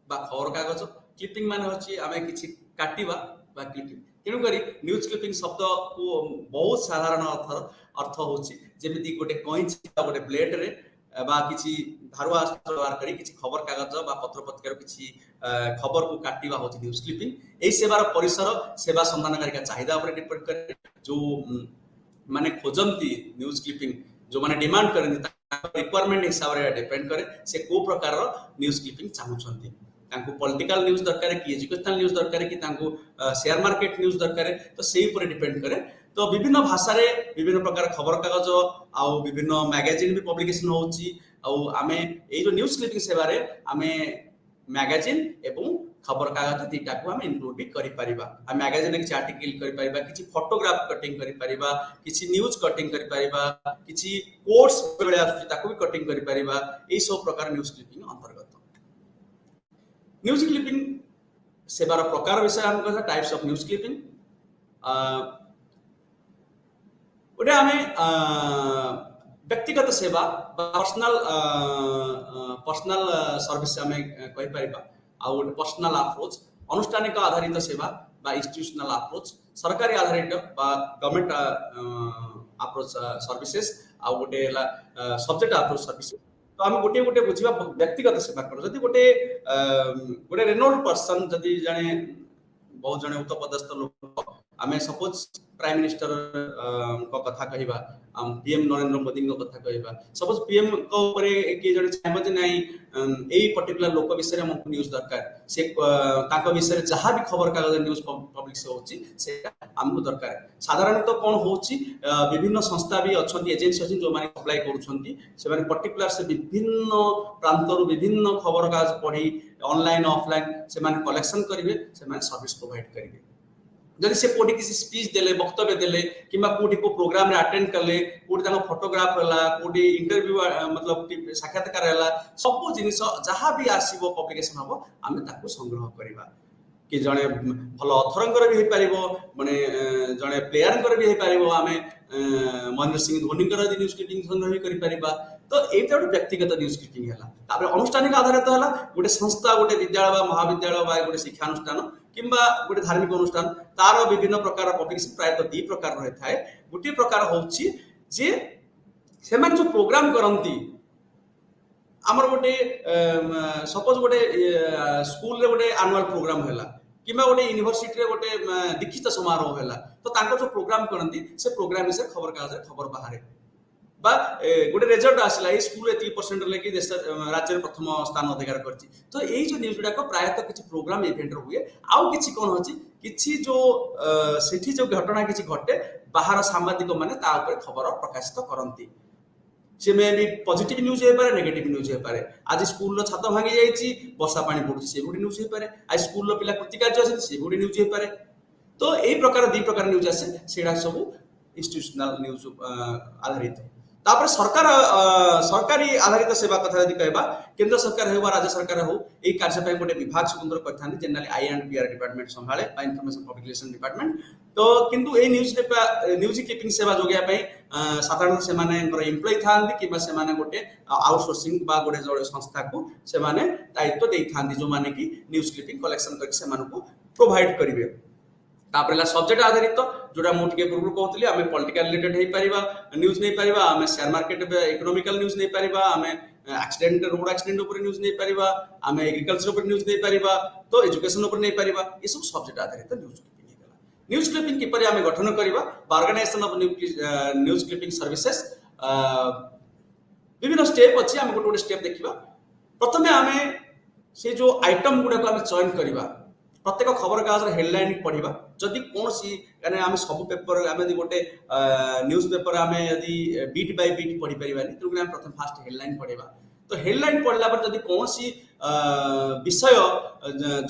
S2: बा खबर कागज क्लिपिंग मान होची आमे किछि काटिबा बा क्लिपिंग तेणु करी न्यूज क्लिपिंग शब्द को बहुत साधारण अर्थ होची जेमिति गोटे कइछि बा गोटे ब्लेड रे बा किछि धारुआ व्यवहार करी किछि खबर कागज बा पत्र पत्रिका किछि खबर को काटिबा होची न्यूज क्लिपिंग एई सेवार परिसर सेवा संधानकारी का चाहिदा ऊपर डिपेंड करे जो माने खोजंती न्यूज क्लिपिंग जो माने डिमांड करन रिक्वायरमेंट हिसाब रे डिपेंड करे से को प्रकार रो न्यूज क्लिपिंग चाहुछंती तांको पॉलिटिकल न्यूज दरकार कि एजुकेशनल न्यूज दरकार कि तांको शेयर मार्केट न्यूज दरकार तो सेही ऊपर डिपेंड करे तो विभिन्न भाषा रे विभिन्न प्रकार खबर कागज आ विभिन्न मैगजीन भी पब्लिकेशन होची आ आमे ए जो न्यूज क्लिपिंग सेवा रे आमे मैगजीन एवं खबर कागज दीटा को हम इंक्लूड भी करि परिबा आ मैगजीन के आर्टिकल करि परिबा किछि फोटोग्राफ कटिंग करि परिबा किछि न्यूज कटिंग करि परिबा किछि कोट्स बेले आसु ताको भी कटिंग करि परिबा ए सब प्रकार न्यूज क्लिपिंग अंतर्गत न्यूज क्लिपिंग सेवार प्रकार विषय हम कहता टाइप्स ऑफ न्यूज क्लिपिंग ओडे हमें व्यक्तिगत सेवा पर्सनल सर्विस हमें कहि परिबा आ पर्सनल अप्रोच अनुष्ठानिक आधारित सेवा बा इंस्टीट्यूशनल अप्रोच सरकारी आधारित बा गवर्नमेंट अप्रोच सर्विसेस आ गोटे सब्जेक्ट अप्रोच सर्विसेस तो हम गोटे गोटे बुझिबा व्यक्तिगत सेवा कर जदि गोटे गोटे रेनोल्ड पर्सन जदि जाने बहुत जने उच्चपदस्थ लोक आमे सपोज प्राइम मिनिस्टर को कथा कहिबा हम पीएम नरेंद्र मोदी को कथा कहिबा सपोज पीएम को ऊपर के जने चाहबो जे नाही एई पर्टिकुलर लोक विषय हम न्यूज दरकार से ताको विषय जहां भी खबर कागज न्यूज पब्लिक से होची सेटा हमको दरकार साधारणतः कोन होची विभिन्न संस्था भी अछंती एजेंसी अछि जो माने सप्लाई करूछंती से माने पर्टिकुलर से विभिन्न प्रांतरु विभिन्न खबर कागज पढी ऑनलाइन ऑफलाइन से माने कलेक्शन करिवे से माने सर्विस प्रोवाइड करिवे जदि से कोठी किसी स्पीच देले वक्तव्य देले किबा कोठी को प्रोग्राम रे अटेंड करले कोठी ताको फोटोग्राफ हला कोठी इंटरव्यू मतलब साक्षात्कार हला सब जिनिस जहां भी आसीबो पब्लिकेशन हबो आमे ताको संग्रह करिबा कि जने भलो अथरंगर भी हे पारिबो माने जने प्लेयर भी हे पारिबो आमे महेंद्र सिंह धोनी कर न्यूज क्लिपिंग संग्रह करि परिबा तो एटा गोटे व्यक्तिगत न्यूज क्लिपिंग हला तापर अनुष्ठानिक आधारित हला गोटे संस्था गोटे विद्यालय बा महाविद्यालय बा गोटे शिक्षा अनुष्ठान किंबा गोटे धार्मिक अनुष्ठान तार विभिन्न प्रकार पब्लिकेशन प्रायतः 2 प्रकार रही थाए गोटे प्रकार होची जे सेमान जो प्रोग्राम करंती हमर गोटे सपोज गोटे स्कूल रे गोटे एनुअल प्रोग्राम हैला किबा गोटे यूनिवर्सिटी रे गोटे दीक्षित समारोह हैला तो तांको जो प्रोग्राम करंती से प्रोग्राम विषय खबर कागज रे खबर बाहरे बा गोटे रिजल्ट आसला ए स्कूल एति परसेंट लेके देश राज्य रे प्रथम स्थान अधिकार करछि तो एई जो न्यूज गुडा को प्रायतः किछि प्रोग्राम इवेंट रो हुए आउ किछि कोन होछि किछि जो सेठी जो घटना किछि घटे बाहर सांबादिक माने ता ऊपर खबर प्रकाशित करंती से मे भी पॉजिटिव न्यूज हो पारे नेगेटिव न्यूज हो पारे आज स्कूल रो छात भांगी जाइए वर्षा पानी पड़ुଛି से गोटे न्यूज हो पारे आज स्कूल रो पिला कृतिकार्य अछि से गोटे न्यूज हो पारे तो यही प्रकार दी प्रकार न्यूज आसे सेडा सब इंस्टीट्यूशनल न्यूज आधारित तापर सरकार सरकारी आधारित सेवा कथा यदि कहबा केंद्र सरकार हो राज्य सरकार हो एई कार्य पय गोटे विभाग स्वतंत्र करथान generally I and PR department संभाले बा इंफॉर्मेशन पब्लिकेशन डिपार्टमेंट तो किंतु ए न्यूज कीपिंग सेवा जोगिया पय साधारण से माने एम्प्लॉय थांदी कि से माने गोटे आउटसोर्सिंग बा गोटे जोड़े संस्था को से माने दायित्व देई थांदी जो माने कि न्यूज क्लिपिंग कलेक्शन करके से माने को प्रोवाइड करिवे तापर सब्जेक्ट आधारित जोटा मुझे पूर्व कहती आम पॉलिटिकल रिलेटेड हो पार न्यूज नहीं पार आम शेयर मार्केट इकोनॉमिकल न्यूज नहीं पार आम एक्सीडेंट रोड एक्सीडेंट ऊपर न्यूज नहीं पार आम एग्रीकल्चर ऊपर न्यूज नहीं पार तो एजुकेशन ऊपर नहीं पार ये सब सब्जेक्ट आधारित न्यूज क्लिपिंग किपर आम गठन करवा organisation of news clipping services विभिन्न स्टेप अच्छी आम गोटे गोटे स्टेप देखा प्रथम आम से जो आइटम गुड़ाक आम चयन करवा प्रत्येक खबर कागज हेडलाइन पढ़ा जदि कौन सी आम सब पेपर आम गोटे न्यूज पेपर आम यदि बीट बाय बीट पढ़ी पारानी तेणुक प्रथम फास्ट हेडलाइन पढ़ा तो हेडलाइन पढ़ला पर जदि कौन सी विषय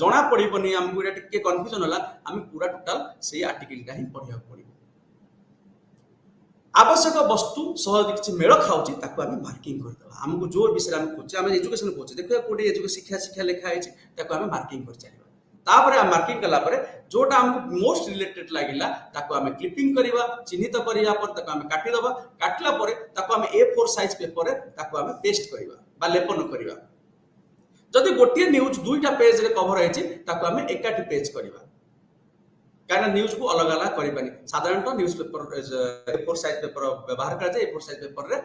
S2: जना पड़ोनी आमको टे कन्फ्यूजन है आम पूरा टोटाल से आर्टिकलटा ही पढ़ा पड़ो आवश्यक वस्तु सह किसी मेल खाऊँ ताको आम मार्किंग करदे आमको जो विषय आम खोजे आम एजुकेशन खोजे देखो गोटे शिक्षा शिक्षा लिखाई आम मार्किंग कर चलवा तापर आम मार्किंग कला परे जोटा हमको मोस्ट रिलेटेड लागिला ताको आम क्लिपिंग करवा चिन्हित करिया पर ताको आम काटी दबा काटला परे ताको आम A4 साइज पेपर रे ताको आम पेस्ट करवा बा लेपन करवा जदि गोटे न्यूज दुईटा पेज रे कवर होइछि ताको आम एकाठी पेज करवा कारण न्यूज को अलग अलग करि पानी साधारणतः news paper A4 size paper व्यवहार करा जाय A4 साइज पेपर रे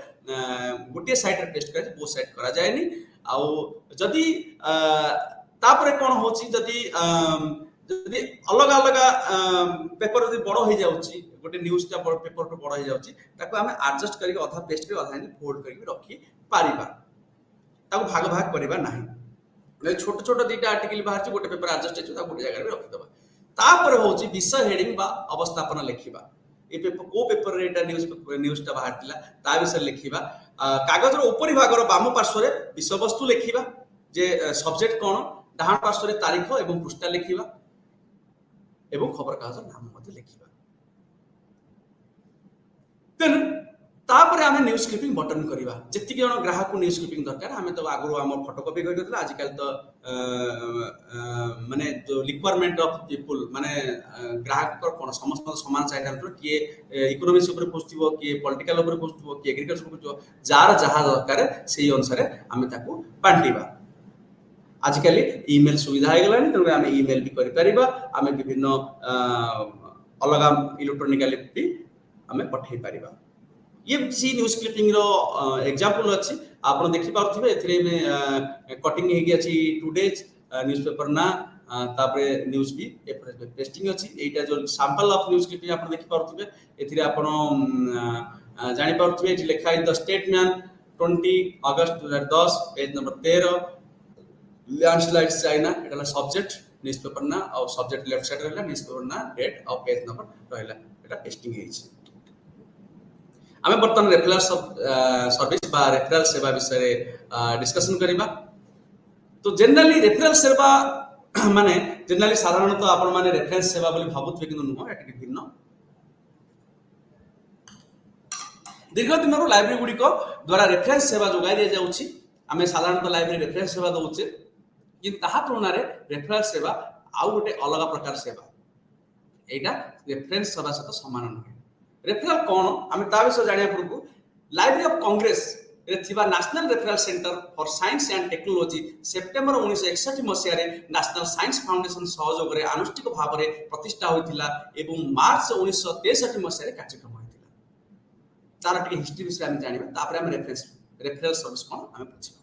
S2: गोटे साइड रे पेस्ट करा बो साइड करा जायनी आ जदि तापर कौन होची जदि जदि अलग अलग पेपर जदि बड़ हो जाउची गोटे न्यूज टा पेपर तो बड़ हो जाउची ताको हमें एडजस्ट करके अधा पेस्ट के अधा फोल्ड करके रखी पारिबा ताको भाग भाग करबा नाही छोट छोट दीटा आर्टिकल बाहर गोटे पेपर एडजस्ट हेछु ताको गोटे जगह रे रखि दबा तापर होची विषय हेडिंग बा अवस्थापन लिखिबा ए पेपर को पेपर रे एटा न्यूज टा बाहर थिला ता विषय लिखिबा कागज रो ऊपरी भाग रो बाम पार्श्व रे विषय वस्तु लिखिबा जे सब्जेक्ट कोन डाहाण पार्श्व रे तारीख एवं पृष्ठा लिखिबा एवं खबर कागज नाम मध्ये लिखिबा देन तापर आमे न्यूज क्लिपिंग बटन करबा जति जण ग्राहक को न्यूज क्लिपिंग दरकार आमे तो आगरो हम फोटोकॉपी कर देला आजकल तो माने जो रिक्वायरमेंट ऑफ पीपल माने ग्राहक को कोन समस्त समान चाहि किए इकोनॉमिक्स ऊपर खोजथिबो किए पॉलिटिकल ऊपर खोजथिबो किए एग्रीकल्चर खोजथिबो जार जहा दरकार सेही अनुसार आमे ताको बांटीबा आजिकल ईमेल सुविधा हो गलानी तेणु आम ईमेल भी करिपरिबा आम विभिन्न अलग इलेक्ट्रोनिकली भी आम पठे पारिबा ये किसी न्यूज क्लिपिंग रो एग्जांपल अछि आपण देखि पाउथिबे एथिरे में कटिंग हे गया अछि टुडेज न्यूज़पेपर ना तापरे न्यूज भी एपर पेस्टिंग अछि एटा जो सैंपल ऑफ न्यूज क्लिपिंग आपण देखि पाउथिबे एथिरे आपण जानि पाउथिबे एथि लिखा है the statesman 20 August 2010 page number 13 landslide China Etah subject newspaper ना और सब्जेक्ट लेफ्ट साइड रहला न्यूज़पेपर ना डेट और पेज नंबर रहला एटा पेस्टिंग हेछि आमे बर्तन रेफरल सर्विस बा रेफरल सेवा विषय डिस्कशन करिबा तो जनरली रेफरल सेवा माने जनरली साधारणतः आपण माने रेफरेंस सेवा बोली भाबुथबे किनु नुह एटा भिन्न दीर्घ दिन लाइब्रेरी गुडी को द्वारा रेफरेंस सेवा जोगाई दे जाउछि आमे साधारणतः लाइब्रेरी रेफरेंस सेवा दउछे किंतु ताहा तुलना रे रेफरल सेवा आउ गोटे अलग प्रकार सेवा एटा रेफरेंस सेवा सहित समान नहे रेफरल कौन आम ता विषय जानिया पूर्व लाइब्रेरी ऑफ कांग्रेस रे थिबा national referral centre for science and technology September 1961 मसिया रे नेशनल साइंस फाउंडेशन सहयोग रे आनुष्ठिक भाव रे प्रतिष्ठा होइथिला एवं मार्च 1963 मसिया रे कार्यक्रम होइथिला तार टिके हिस्ट्री विषय हम जानिबा तापर हम रेफरल सर्विस कोन हम बुझिबा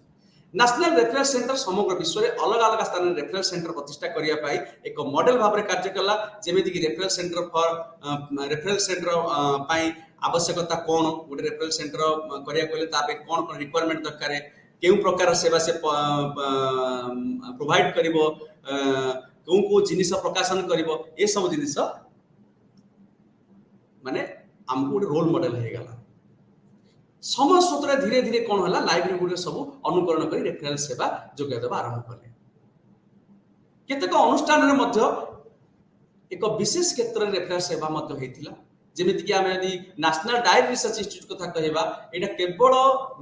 S2: नेशनल रेफरल सेंटर समग्र विश्व में अलग अलग स्थान में रेफरल सेंटर प्रतिष्ठा करिया पाई एक मॉडल भाव में कार्य कला जेमिति कि referral centre for referral centre पाई आवश्यकता कोन गोटे रेफरल सेंटर करिया कोले तापे कोन कोन रिक्वायरमेंट दरकार केउ प्रकार सेवा से प्रोवाइड करिवो को जिनिस प्रकाशन करिवो ए सब जिनिस माने हमको गोटे रोल मॉडल हे गला समय स्रोत धीरे धीरे कौन है लाइब्रेरी गुड़े सब अनुकरण कर रेफरेल सेवा जोगाई देवा आरंभ कले। केतेक अनुष्ठान एक विशेष क्षेत्र में रेफरेल सेवा होता जमीक आम यदि नेशनल डायरी रिसर्च इंस्टीट्यूट कथा कहवा यहाँ केवल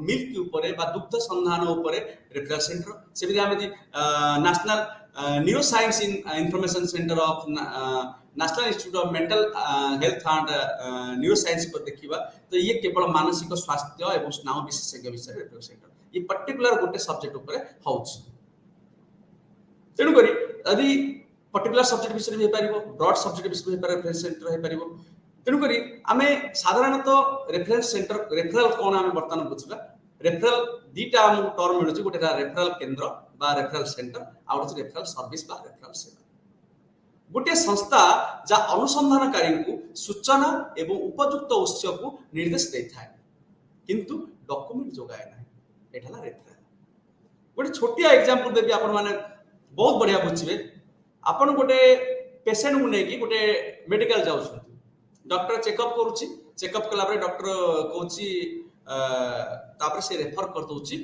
S2: मिल्क उपरे बा दुग्ध संधान उपरे रेफरेल सेंटर सेमती आम यदि national neuro science information centre of national institute of mental health and neuro science को देखा तो ये केवल मानसिक स्वास्थ्य और स्नायु विशेषज्ञ विषय रेफरेल सेंटर ये पर्टिकुलर गोटे सब्जेक्ट उपरे होउछि। तेणुक यदि पर्टिकुलर सब्जेक्ट विषय भी ब्रॉड सब्जेक्ट विषय रेफरेल सेंटर हो तेणुक आम साधारणतः रेफरेंस सेंटर रेफरेल कौन आम बर्तमान बुझा रेफरेल दीटा आमको टर्म मिलूँ गोटे रेफरेल केन्द्र बा रेफरेल सेंटर आउ गोटे रेफरेल सर्विस बा रेफरेल सेवा गोटे संस्था जहाँ अनुसंधानकारी को सूचना एवं उपयुक्त उत्स को निर्देश दे था किंतु डॉक्यूमेंट जोगाए ना यहाँ रेफरेल गोटे छोटिया एग्जांपल देवी आपण माने बहुत बढ़िया बुझे आपण गोटे पेसेंट को लेकिन गोटे मेडिकल जाऊँ डॉक्टर चेकअप करुच्ची चेकअप कला डॉक्टर कहूँ से रेफर कर दूची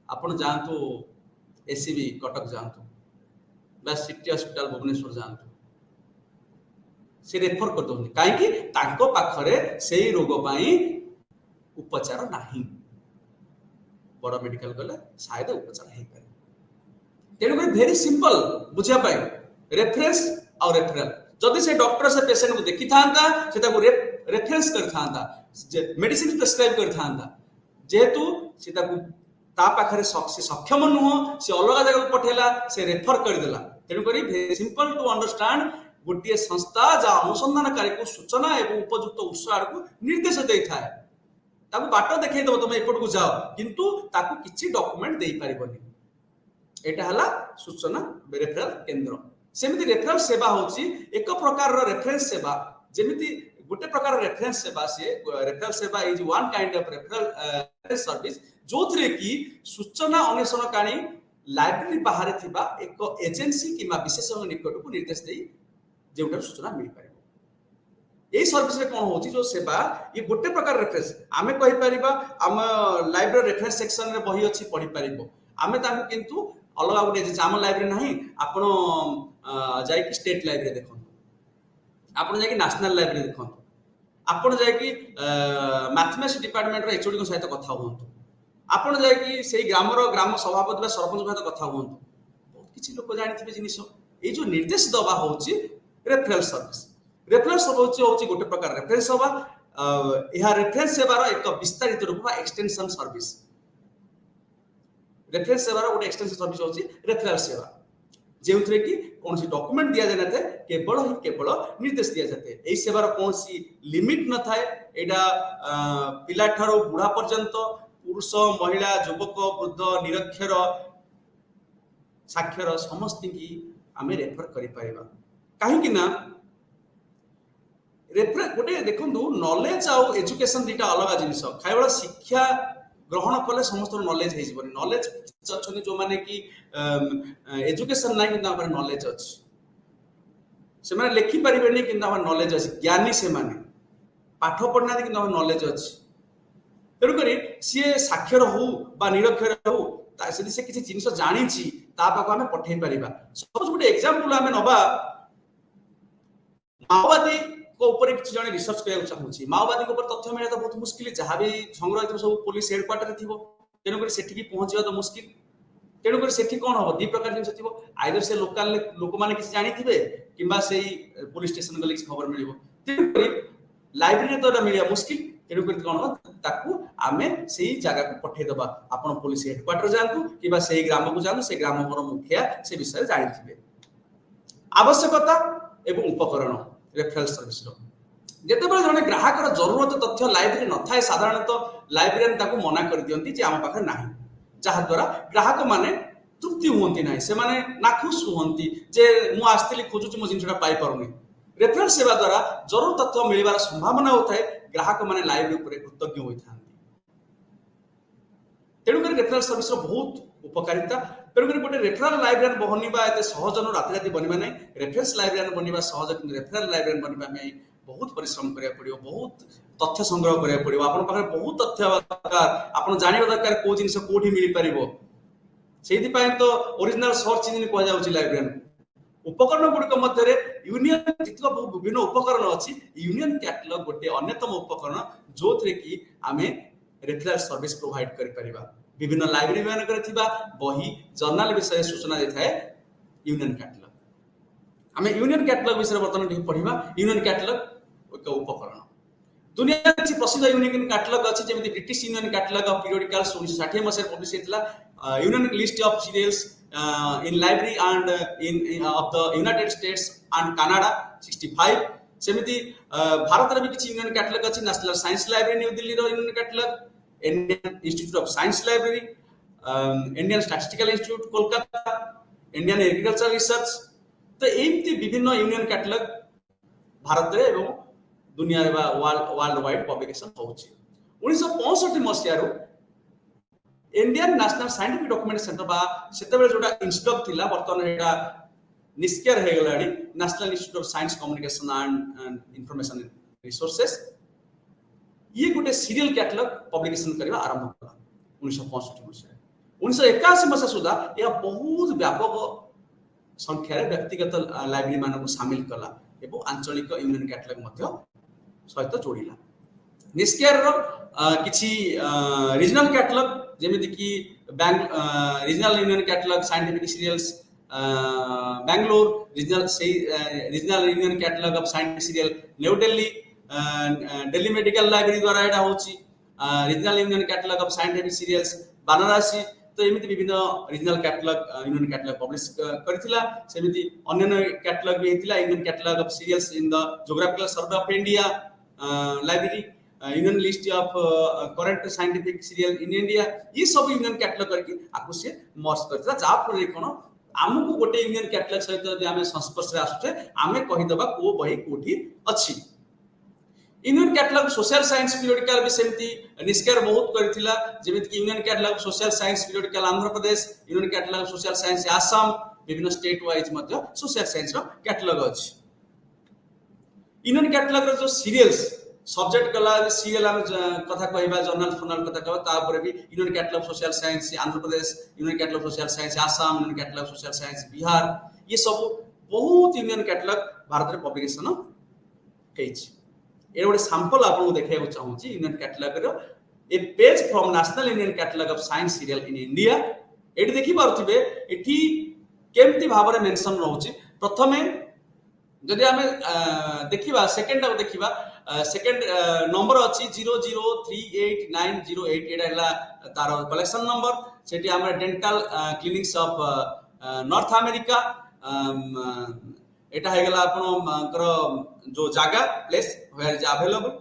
S2: आपण जातु एसीबी कटक जातु बा सिटी हॉस्पिटल भुवनेश्वर जातु से रेफर कर दौन कहीं पाखरे से रोग उपचार नहीं बड़ मेडिकल गले शायद उपचार हो पाए तेणुक भेरी सिंपल बुझापी रेफरेंस और रेफरेल जदि से डॉक्टर से पेशेंट को देखी था रेफरेंस कर मेडिसिन प्रेस्क्राइब कर जेहेतु से पाखे सक्षम नुह से अलग जगह पठेला से रेफर करदेला तेणुक भेरी सिंपल टू अंडरस्टैंड गोटे संस्था जहाँ अनुसंधानकारी को सूचना एवं उपयुक्त उत्स आड़ को निर्देश दे थाए बाट देखई दब तुम एपट को जाओ किंतु ताकू किछि डॉक्यूमेंट दे पारिबनी एटा हला सूचना रेफरेल केंद्र सेमिति रेफरेल सेवा होची एक प्रकार रेफरेंस सेवा जेमिति गोटे प्रकार रेफरेंस सेवा से रेफरेल सेवा is one kind of referral service जो थरे की सूचना अन्वेषणकारी लाइब्रेरी बाहर थिबा एक एजेंसी किबा विशेषज्ञ निकट को निर्देश देई जेउटा सूचना मिल पारे यही सर्विस रे कोन होची जो सेवा ये गोटे प्रकार रेफरेंस आमे कहि परिबा हम लाइब्रेरी रेफरेंस सेक्शन रे बही अछि पढि परिबो आमे ताकू किंतु अलग गोटे आम लाइब्रेरी नहीं आपण जाइए स्टेट लाइब्रेरी देखो आपण जाइए नेशनल लाइब्रेरी देखो आपण जाइए मैथमेटिक्स डिपार्टमेंट एचओडी सहित कथा हूँ आपण जाइए से ग्राम सभापति सरपंच सहित कथा हूँ बहुत किसी लोक जानी जिनिस ये जो निर्देश दबा हूँ रेफरेल सर्विस हूँ गोटे प्रकार रेफरेंस सेवा यह रेफरेंस सेवार एक विस्तारित रूप एक्सटेंशन सर्विस रेफरेंस सेवार गोटे एक्सटेंशन सर्विस होची रेफरेल सेवा जो कि कौन सी डॉक्यूमेंट दिया जाए केवल निर्देश दिया जाते यही सेवार कौन सी लिमिट न थाए यहाँ पिला ठारो बुढ़ा पर्यंत पुरुष महिला युवक वृद्ध निरक्षर साक्षर समस्त की आम रेफर कर कहीं रेफर गोटे देखो नॉलेज आउ एजुकेशन दीटा अलग जिनिस केवल शिक्षा ग्रहण कले समस्त नॉलेज हो नॉलेज अच्छा जो माने कि एजुकेशन ना कि नॉलेज अच्छी से माने लिखि पारे कि नॉलेज अच्छी ज्ञानी से माने पाठ पढ़ना कि नॉलेज अच्छी तेणुक सी साक्षर हो बा निरक्षर हो से किसी जिनिस जानी पाख आम पठे पार सपोज गोटे एग्जांपल आम नवा माओवादी ऊपर किसी जन रिसर्च करने चाहूँगी माओवादी तथ्य मिले तो बहुत मुस्किल जहाँ भी संग्रह सब पुलिस हेडक्वार्टर थी तेणुक से पहुंचा तो मुस्किल तेणुक से कौन हम दी प्रकार जिन थी आइदर से लोकाल लोक मैंने किसी जानी थे कि पुलिस स्टेशन गले खबर मिल लाइब्रेरी तो मिलवा मुस्किल तेणुक कौन हम आम से जगह को पठेदबा आप पुलिस हेडक्वार्टर जातु कि ग्राम को जातु से ग्राम मुखिया से विषय जानी थे आवश्यकता एवं उपकरण रेफरेल सर्विस जितेबाला जड़े ग्राहक जरूरत तथ्य लाइब्रेरी न थाए साधारणतः लाइब्रेरियन मना कर दिखती आम पाखे ना जहाद्वारा ग्राहक माने तृप्ति हुंती ना से माने नाखुश हुंती जे मु आस्तिली खोजुची मो जिनसटा पाई पारुनी रेफरेल सेवा द्वारा जरूर तथ्य मिलवार संभावना होता है ग्राहक माने लाइब्रेरी उपरे कृतज्ञ होता तेणुक रेफरेल सर्विस बहुत उपकारिता तेणुक गोटे रेफरेल लाइब्रेरियन बनिबा एत सहज न राति राति बनवा ना रेफरेंस लाइब्रेरियन बनवा सहज कि रेफरेल लाइब्रेरियन बनवा बहुत परिश्रम करा पड़ो बहुत तथ्य संग्रह करिया पड़िबो आपन पाखे बहुत तथ्य दरकार आपन जानिबा दरकार को जिनिस कोठी मिली परिबो सेहि पय तो ओरिजिनल सर्च इंजिन को जाउची लाइब्रेरियन उपकरण गुड़िक मध्य यूनियन जितक विभिन्न उपकरण अच्छी यूनियन कैटलॉग गोटे अन्यतम उपकरण जो थे कि आमे रेफरल सर्विस प्रोवाइड करि परिबा विभिन्न लाइब्रेरी मानकर थिबा बही जर्नल विषय सूचना देथाय यूनियन कैटलॉग आमे यूनियन कैटलॉग विषय वर्तमान ठीक पढिबा यूनियन कैटलॉग एक उपकरण दुनिया किसी प्रसिद्ध यूनियन कैटलॉग अच्छी जमी British union catalogue of periodicals 1960 मसीह पब्लिश होता union list of serials in library and in of the United States and Canada 65 सेमिति भारत रे भी किछि यूनियन कैटलॉग अछि national science library New Delhi रो union catalogue Indian institute of science library Indian statistical institute Kolkata Indian agriculture research तो एमती विभिन्न यूनियन कैटलॉग भारत रे एवं दुनिया रे वर्ल्ड वाइड पब्लिकेशन होछि 1965 मसिया रो Indian national scientific document centre बा सेते बेले जोटा इंस्टॉक थिला वर्तमान एटा निष्क्रिय हे गलाडी national institute of science communication and information resources ये गोटे सीरियल कैटलॉग पब्लिकेशन करबा आरंभ कला 1965 मसिया 1981 मसिया सुधा यह बहुत व्यापक संख्या रे व्यक्तिगत लाइब्रेरी मानक शामिल कला एवं आंचलिक यूनियन कैटलॉग मध्य सहित जोड़िला निष्क्रिय रो किछि रीजनल कैटलॉग जेमिति कि regional union catalogue scientific serials Bangalore regional union catalogue of scientific serial new Delhi Delhi medical library द्वारा एटा होची regional union catalogue of scientific serials बनारसी तो एमिति विभिन्न regional catalogue union catalogue publish करथिला सेमिति अन्य कैटलॉग भी हेतिला union catalogue of serials in the geographical survey of India library union list of current scientific serial in India ये सब यूनियन कैटलॉग करके आकु से मर्ज करथिला जा पर कोन आमको गोटे यूनियन कैटलॉग सहित जदि आमे संस्पर्श रे आसुचे आमे कहि दबा को बही कोठी अछि union catalogue social science periodical भी सेमती निष्क्रिय बहुत करथिला जेमिति कि union catalogue social science periodical Andhra Pradesh union catalogue social science Assam विभिन्न स्टेट वाइज मध्य सोशल साइंस रो कैटलॉग अछि यूनियन कैटलॉग रो जो सीरियल्स सब्जेक्ट गला सीरियल हम कथा कहबा जर्नल फर्नल कथा कहबा तापर भी union catalogue social science Andhra Pradesh union catalogue social science Assam union catalogue social science Bihar ये सब बहुत यूनियन कैटलॉग भारत रे पब्लिकेशन हेछि ए गोटे सैंपल आपन को देखाइबो चाहूची यूनियन कैटलॉग रो a page from national union catalogue of science serial in India एटी देखि पारथिबे एठी केमती भाबरे मेंशन रहउची प्रथमे जदि आमे देखिबा सेकंड को देखिबा सेकंड नंबर अछि 0038908 एडा तार कलेक्शन नंबर सेठी हमर dental clinics of North America एटा हे गला आपनकर जो जागा place where is available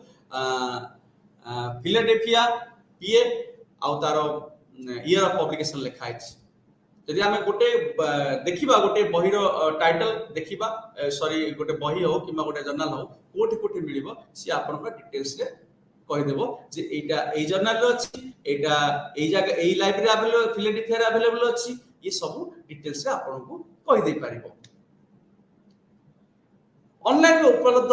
S2: Philadelphia PA आउ तार ईयर ऑफ पब्लिकेशन लिखा अछि यदि आमे गोटे देखिबा गोटे बहिर टाइटल देखिबा सॉरी गोटे बही हो किबा गोटे जर्नल हो कोठी कोठी मिलिबो सी आपनका डिटेल्स रे कहि देबो जे एटा ए जर्नल रो अछि एटा ए जगह ए लाइब्रेरी अवेलेबल फिलाडेल्फिया अवेलेबल अछि ये सब डिटेल्स रे आपनको कहि दे पारिबो ऑनलाइन रे उपलब्ध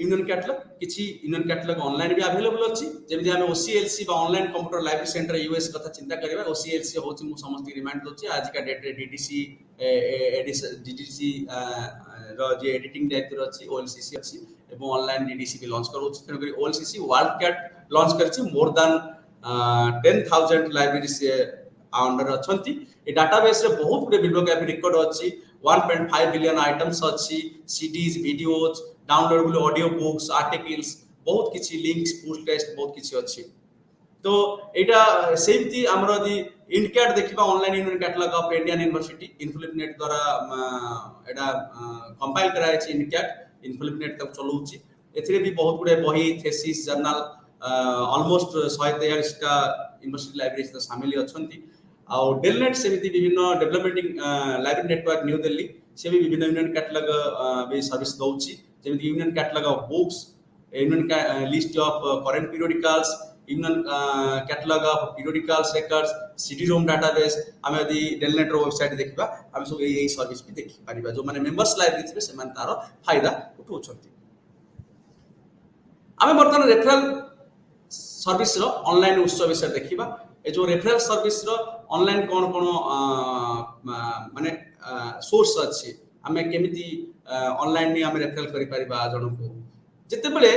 S2: यूनियन कैटलॉग किछि यूनियन कैटलॉग ऑनलाइन भी अवेलेबल अछि जेमि हमें ओसीएलसी बा online computer library centre US कथा चिंता करबा ओसीएलसी होछि मु समस्त रिमाइंड दोछि आज का डेट रे डीडीसी डीडीसी रो जे एडिटिंग दायित्व अछि ओएलसीसी अछि एवं ऑनलाइन डीडीसी भी लॉन्च करोछि तेनो करी ओएलसीसी वर्ल्ड कैट लॉन्च करछि मोर देन 10000 लाइब्रेरी से अंडर अछंती ए डाटाबेस रे बहुत गुडे बिब्लियोग्राफी रिकॉर्ड अछि 1.5 बिलियन आइटम्स अच्छी CDs videos downloadable audio books articles बहुत किछि लिंक्स पुल टेस्ट बहुत किछि अच्छी तो एटा सेमती हमर यदि इंडकैट देखिबा online union catalogue of Indian university INFLIBNET द्वारा एटा कंपाइल कराय छै इंडकैट इन्फ्लिपनेट तक चलौछि एथिरे भी बहुत गुडे बही थेसिस जर्नल ऑलमोस्ट 143 टा यूनिवर्सिटी लाइब्रेरी से शामिल अछंती आउ डेलनेट सेमिति विभिन्न developing library network new Delhi से भी विभिन्न यूनियन कैटलॉग भी सर्विस दउछि जेमिति union catalogue of books union list of current periodicals union catalogue of periodicals records CD ROM database हम यदि डेलनेट रो वेबसाइट देखबा हम सब एई सर्विस भी देखि परिबा जो माने मेंबर्स लाइब्रेरी थिबे से मान तारो फायदा उठौछंती आमे वर्तमान रेफरल सर्विस रो ऑनलाइन उत्स विषय देखिबा ए जो रेफरल सर्विस रो ऑनलाइन कोन कोन माने सोर्स अछि आमे केमिति ऑनलाइन नि आमे रेफरल करि परिबा जनकू जेते बेले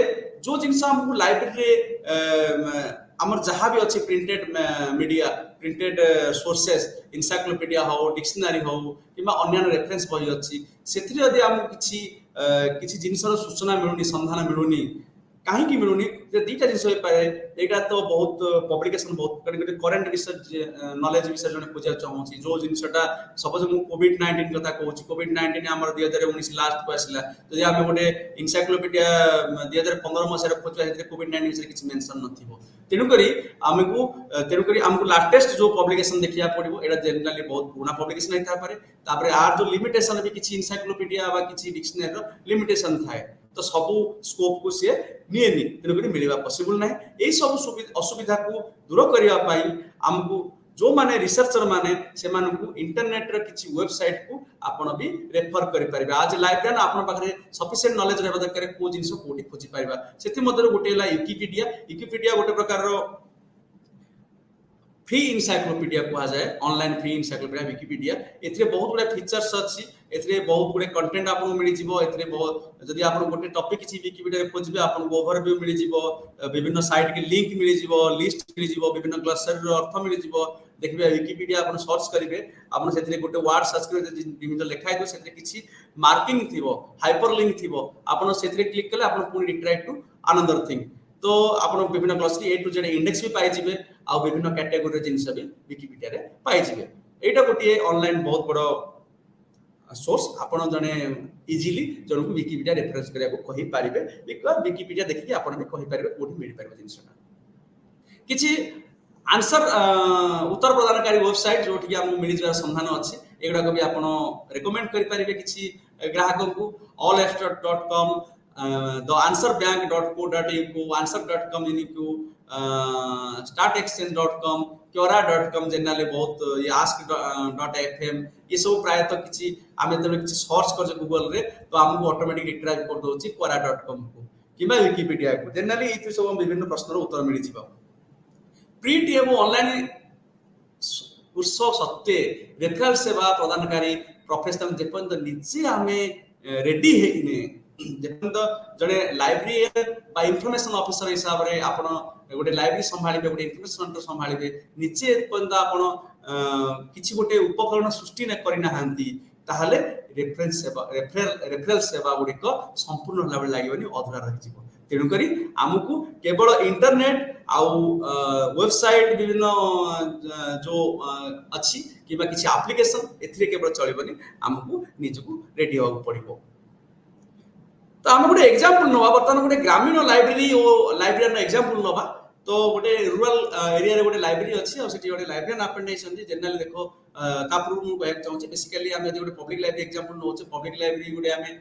S2: जो जिनस हमको लाइब्रेरी रे हमर जहाँ भी अच्छी printed media printed sources encyclopaedia हो डिक्शनरी हो कि अन्य रेफरेंस बही अच्छी से आमको किसी जिनसर सूचना मिलूनी संधान मिलूनी कहीं मिलूनी दुईटा जिन हो पाए यहाँ तो बहुत पब्लिकेशन बहुत करेन्ट रिसर्च नॉलेज विषय जो खोजा चाहूँगी जो जिनसा सपोज मुझे कोविड-19 कथा कहूँ कोविड-19 आम 2019 लास्ट को आसला जब आम गोटे इनसाइक्लोपीडिया 2015 मसीह खोजा कोविड-19 विषय किसी मेंशन नथिबो तेणुक आमको लाटेस्ट जो पब्लिकेशन देखा पड़ो यहाँ जेनराली बहुत पुराना पब्लिकेशन होता पारे आर जो लिमिटेशन भी किसी इनसाइक्लोपीडिया किसी डिक्शनरी लिमिटेशन थाए तो सबू स्कोप को सी निएनि तेणुक मिलवा पॉसिबल ना यही सब असुविधा को दूर करने आमको जो माने रिसर्चर माने से इंटरनेट रे किसी वेबसाइट को आपण भी रेफर करि परिबा आज लाइब्रेरियन आपण पाखरे सफिशिएंट नॉलेज रहबा दरकार को जिंस कोठी खोजी परिबा सेति मधर गोटे ला विकिपीडिया गोटे प्रकार रो फ्री इनसाइक्लोपीडिया कहा जाए ऑनलाइन फ्री इनसाइक्लोपीडिया विकिपीडिया एथरे बहुत गुडा फीचर्स अछि एथरे बहुत गुडे कंटेंट आपन मिली जिवो एथरे बहुत जदी आपन गोटे टॉपिक किछि विकिपीडिया रे खोजबे आपन ओवरव्यू मिली जिवो विभिन्न साइट के लिंक मिली जिवो लिस्ट मिली जिवो विभिन्न ग्लॉसरी रो अर्थ मिली जिवो देखबे विकिपीडिया आपन सर्च करिवे आपन सेथरे गोटे वर्ड सर्च करिवे विभिन्न लेखा हेतु सेथरे किछि मार्किंग थिबो हाइपरलिंक थिबो आपन सेथरे क्लिक कले आपन पूरी रिट्राइट टू अनदर थिंग तो आपन विभिन्न glossary A to Z index भी पाई जिवे आ विभिन्न कैटेगरी जिनस भी विकिपीडिया रे पाई जिवे एटा गोटे ऑनलाइन बहुत बड़ सोर्स आपण जने इजीली जन को विकिपीडिया रेफरेंस करिया को कहि पारिबे विकिपीडिया देखि आपण भी कहि पारिबे कोठी मिल पारिबे जिनसटा किछि आंसर उत्तर प्रदानकारी वेबसाइट जो कि हमहु मिल जरा संधान अछि एगुडा को भी आपण रेकमेंड करि पारिबे किछि ग्राहक को allextra.com the answerbank.co.uk answer.com इनको startexchange.com quora.com जनरली बहुत ये ask.fm ये सब प्रायतः किछि आमे तले किछि सर्च कर गूगल रे तो हमको ऑटोमेटिक रिट्राइव कर दोछि quora.com को किबा विकिपीडिया को जनरली इति सब विभिन्न प्रश्नर उत्तर मिलि जिवो प्रिंट एवं ऑनलाइन उत्सव सत्ते रेफरल सेवा प्रदानकारी प्रोफेशनल जेपन निजे आमे रेडी हेने जेपन जड़े लाइब्रेरी बा इनफॉरमेशन ऑफिसर हिसाब रे आपण गोटे लाइब्रेरी संभाळिबे गोटे इनफॉरमेशन सेंटर संभाळिबे निचे पर्यंत आपण किछि गोटे उपकरण सृष्टि न करिना हांती ताहले रेफरल सेवा गुडी को संपूर्ण लेवल लागिबनी अधूरा रहि जिवो तेणु करी हमकु केवल इंटरनेट आउ वेबसाइट विभिन्न जो अछि किबा किछि एप्लीकेशन एथिरे केवल चलिबनी हमकु निजकु रेडी होउ पड़िबो तो हम गोटे एग्जांपल नवा बर्तमान गोटे ग्रामीण लाइब्रेरी ओ लाइब्रेरियन एग्जांपल नवा तो गोटे रूरल एरिया रे गोटे लाइब्रेरी अछि और सेठी गोटे लाइब्रेरियन अपेंडेशन जे जनरल देखो तापुर मु कहै चाहूँ बेसिकली हम यदि गोटे पब्लिक लाइब्रेरी एग्जांपल नोचे पब्लिक लाइब्रेरी गोटे हमें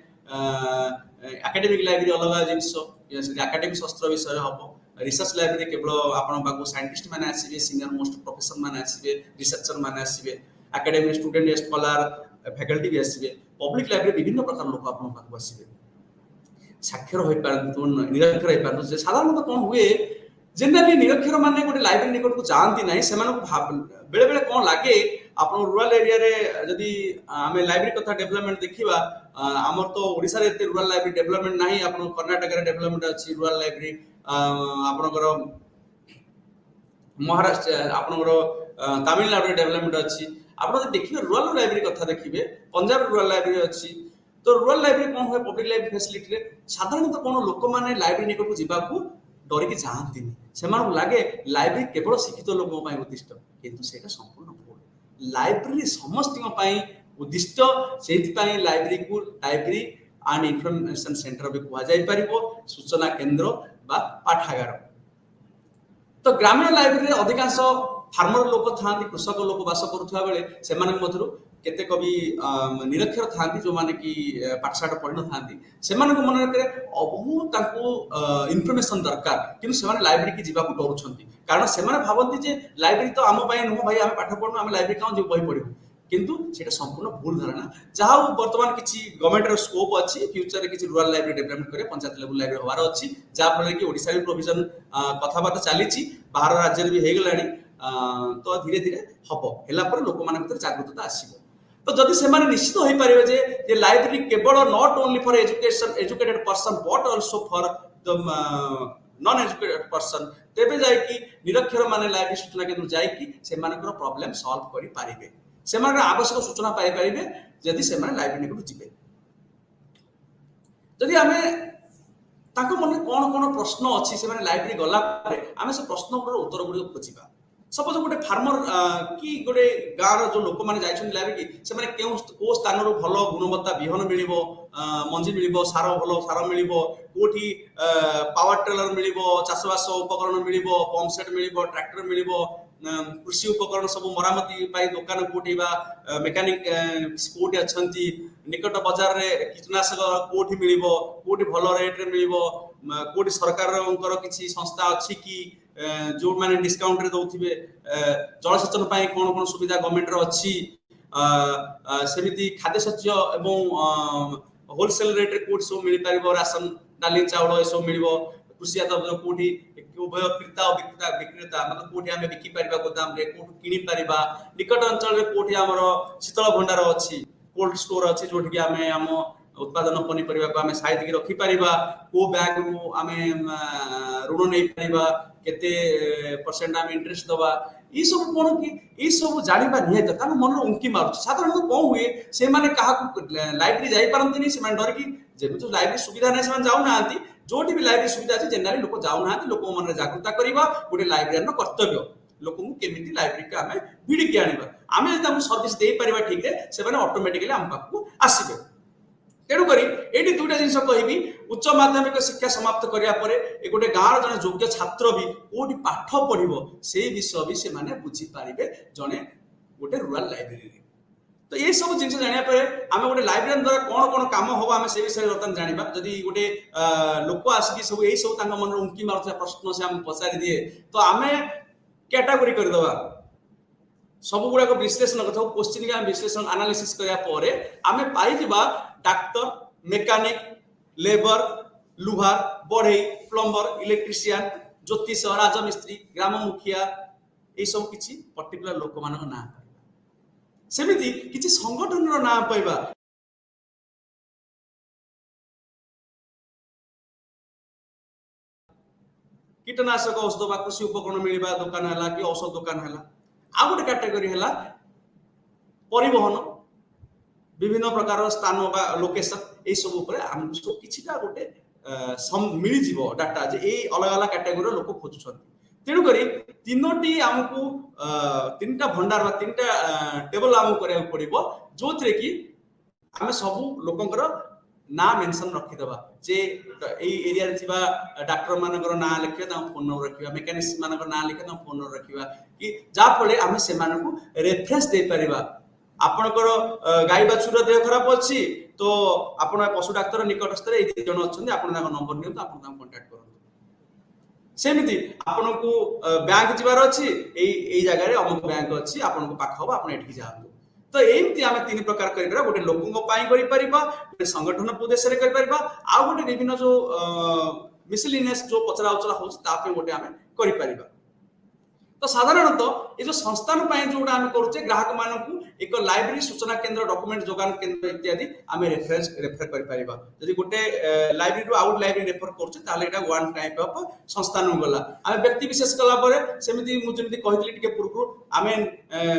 S2: एकेडमिक लाइब्रेरी अलग जिंस एकेडमिक शास्त्र विषय हबो रिसर्च लाइब्रेरी केवल आपण बाकू साइंटिस्ट माने आसीबे सीनियर मोस्ट प्रोफेसर माने आसीबे रिसर्चर माने आसीबे एकेडमिक स्टूडेंट स्कॉलर फैकल्टी भी आसीबे पब्लिक लाइब्रेरी विभिन्न प्रकार लोक आपण बाकू आसीबे साक्षर होई पारंतु निरक्षर होई पारंतु जे साधारणतः कोन हुए जनरली निरक्षर माने गोटे लाइब्रेरी निकट को जानती नाही सेमान बेले बेले कोन लागे आपण रूरल एरिया रे जदी हमें लाइब्रेरी कथा डेवलपमेंट देखिबा हमर तो ओडिसा रे एते रूरल लाइब्रेरी डेवलपमेंट नाही आपण कर्नाटक रे डेवलपमेंट अछि रूरल लाइब्रेरी आपनकर महाराष्ट्र आपनकर तमिलनाडु रे डेवलपमेंट अछि आपण देखिबे रूरल लाइब्रेरी कथा देखिबे पंजाब रूरल लाइब्रेरी अछि तो रूरल लाइब्रेरी कौन हुए पब्लिक लाइब्रेरी फैसिलिटी रे साधारणतः कौन लोक माने लाइब्रेरी निकट को जीवा को डरिकी जाहांती सेमान लागे लाइब्रेरी केवल शिक्षित लोक पई उद्दिष्ट किंतु सेटा संपूर्ण भूल लाइब्रेरी समस्त पई उद्दिष्ट सेति पई लाइब्रेरी को लाइब्रेरी एंड इंफॉर्मेशन सेंटर भी कहा जाय परिबो सूचना केंद्र बा पाठागार तो ग्रामीण लाइब्रेरी अधिकांश फार्मर लोक थांती कृषक लोक वास करुवा बेले सेमान मधुर केते कवि निरक्षर थांती जो माने कि पाठशाठ पढ़ी न थांती सेमान को मन रे अबहु ताको इन्फॉर्मेशन दरकार किंतु सेमान लाइब्रेरी की जीवा को डरुछंती कारण सेमान भाबंती जे लाइब्रेरी तो आम पई नुह भाई हम पाठ पढनु हम लाइब्रेरी काउ जे बही पढिबु किंतु सेटा संपूर्ण भूल धारणा जहाँ वर्तमान किसी गवर्नमेंट स्कोप अच्छी फ्यूचर किसी रूरल लाइब्रेरी डेवलपमेंट करे पंचायत लेवल लाइब्रेरी हवार अच्छी जहाँ फल कि ओडिशा भी प्रोविजन कथबार्ता चली बाहर राज्य भी हो गलानी तो धीरे धीरे हम है लोक मान जागृतता आसो तो जदि से निश्चित हो पारे जे लाइब्रेरी केवल not only for education educated person but also for the non educated person तेबे जाइकी निरक्षर माने लाइब्रेरी सूचना केंद्र जाइकी सेमानकर प्रॉब्लम सॉल्व करि पारिबे सेमानकर आवश्यक सूचना पाई पारिबे जदि सेमाने लाइब्रेरी को जिबे जदि हमें ताको मन कोन कोन प्रश्न अछि सेमाने लाइब्रेरी गला पारे आमे से प्रश्न उत्तर गुडी खोजिबा सपोज गोटे फार्मर कि गोटे गाँव जो लोक मैंने जाइछन लाइब्रेरी से माने को स्थान रो भलो गुणवत्ता बिहन मिलिबो मंजी मिलिबो सार भलो सार मिलिबो कोठी पावर टेलर मिलिबो चाषबास उपकरण मिलिबो पंप सेट मिलिबो ट्रैक्टर मिलिबो कृषि उपकरण सब मरामती पाई दुकान कोठी बा मेकानिक कोठी अछंती निकट बाजार रे कीटनाशक कोठी मिलिबो कोठी भलो रेट रे मिलिबो कोठी सरकार किसी संस्था अछि कि जो माने डिस्काउंट रे दउथिबे जलसेचन पाई कोन कोन सुविधा गवर्नमेंट रो अछि सेमिति खाद्य शस्य एवं होलसेल रेट रे कोठी सब मिलि पारिबो राशन डाली चावल ए सब मिलिबो कृषि कोठी उभय क्रेता और विक्रेता मतलब कोठी आमे बिकी पारिबा गोदाम रे कोठी किनि पारिबा निकट अंचल रे कोठी हमरो शीतल भंडार अछि कोल्ड स्टोर अछि जोठी कि आमे हम उत्पादन पनीपरिया को आमे साइड की रखी पारिबा को बैंक रू आमे ऋण नै पारिबा केते परसेंट आमे इंटरेस्ट दबा ई सब कोन कि ई सब जानिबा निहे त हम मन उंकी मारु साधारणतः कोन हुए से माने काहा को लाइब्रेरी जाई पारंती नहीं से माने डर कि जेबे तो लाइब्रेरी सुविधा नै से माने जाउ नांती जोटी भी लाइब्रेरी सुविधा अछि जनरली लोक जाउ नांती लोक मन जागरूकता करिबा गोटे लाइब्रेरियन नो कर्तव्य लोक को केमिति लाइब्रेरी का आमे भिडी के आनिबा आमे जब सर्विस देई परिबा ठीक रे से माने ऑटोमेटिकली हम पाखु आसीबे तेणु करी एटी दुटा जिनस कहबी उच्च माध्यमिक शिक्षा समाप्त करिया परे ए गोटे गाँव जने योग्य छात्र भी कोठी पाठ पढ़िबो से विषय भी से माने बुझी पारिबे जने गोटे रूरल लाइब्रेरी रे तो ये सब जिनस जानिया परे आमे गोटे लाइब्रेरियन द्वारा कोन कोन काम होबा आमे से विषय रतन जानिबा जदी गोटे लोक आसी सब एई सब तांग मन उंकी मारथि प्रश्न से हम पसारि दिए तो आमे कैटेगरी कर दवा सब गुड़ा को विश्लेषण करथौ क्वेश्चन के विश्लेषण एनालिसिस करिया परे आमे पाई दिबा डाक्टर मेकानिक लेबर लुहार बढ़ई प्लम्बर इलेक्ट्रिशियन ज्योतिष राजमिस्त्री ग्राम मुखिया ये सब किछि पर्टिकुलर लोक मानक ना सेमिति किछि संगठन रो ना पाइबा कीटनाशक औषध बा कृषि उपकरण मिलिबा दुकान हला कि औषध दुकान हला आ गोटे कैटेगरी हला परिवहन विभिन्न प्रकार स्थान बा लोकेशन ए सब ऊपर हम सब किछिटा गोटे मिली जीवो डाटा जे ए अलग अलग कैटेगरी लोक खोजुछन तेणु करी तीनोटी हमकु तीनटा भंडार बा तीनटा टेबल हमकु करे पड़िबो जोथरे कि हमें सब लोकंकर ना मेंशन रखी दबा जे ए एरिया रे थिबा डॉक्टर मानकर ना लिखिया ता फोन नंबर रखिबा मैकेनिक्स मानकर ना लिखिया ता फोन नंबर रखिबा कि जा फले हमें से मानकु रेफरेंस दे परिबा आपनकर गाई बाछुर देह खराब अछि तो आपण पशु डाक्टर निकटस्थ रे ए जण अछन आपण ताको नंबर नियो तो आपण ताको कांटेक्ट करन सेमिति आपण को बैंक जिबार अछि ए जगह रे अमुक बैंक अछि आपण को पाख हो आपण एठी जाऊ तो एमती आमे तीन प्रकार करिबा गोटे लोकंग पाई करि परिबा गोटे संगठन उद्देश्य रे करि परिबा आ गोटे विभिन्न जो मिसलिनियस जो पचरा उचरा होछ तापे गोटे आमे करि परिबा तो साधारणतः ये जो संस्थान जोटा आम करुचे ग्राहक मानू एक लाइब्रेरी सूचना केंद्र डॉक्यूमेंट जोगान केंद्र इत्यादि आम रेफर कर गोटे लाइब्रेरी रु आउट लाइब्रेरी रेफर करुचे वन टाइप ऑफ संस्थान गला आम व्यक्ति विशेष कलापर सेमती मुझे कहती पूर्व आम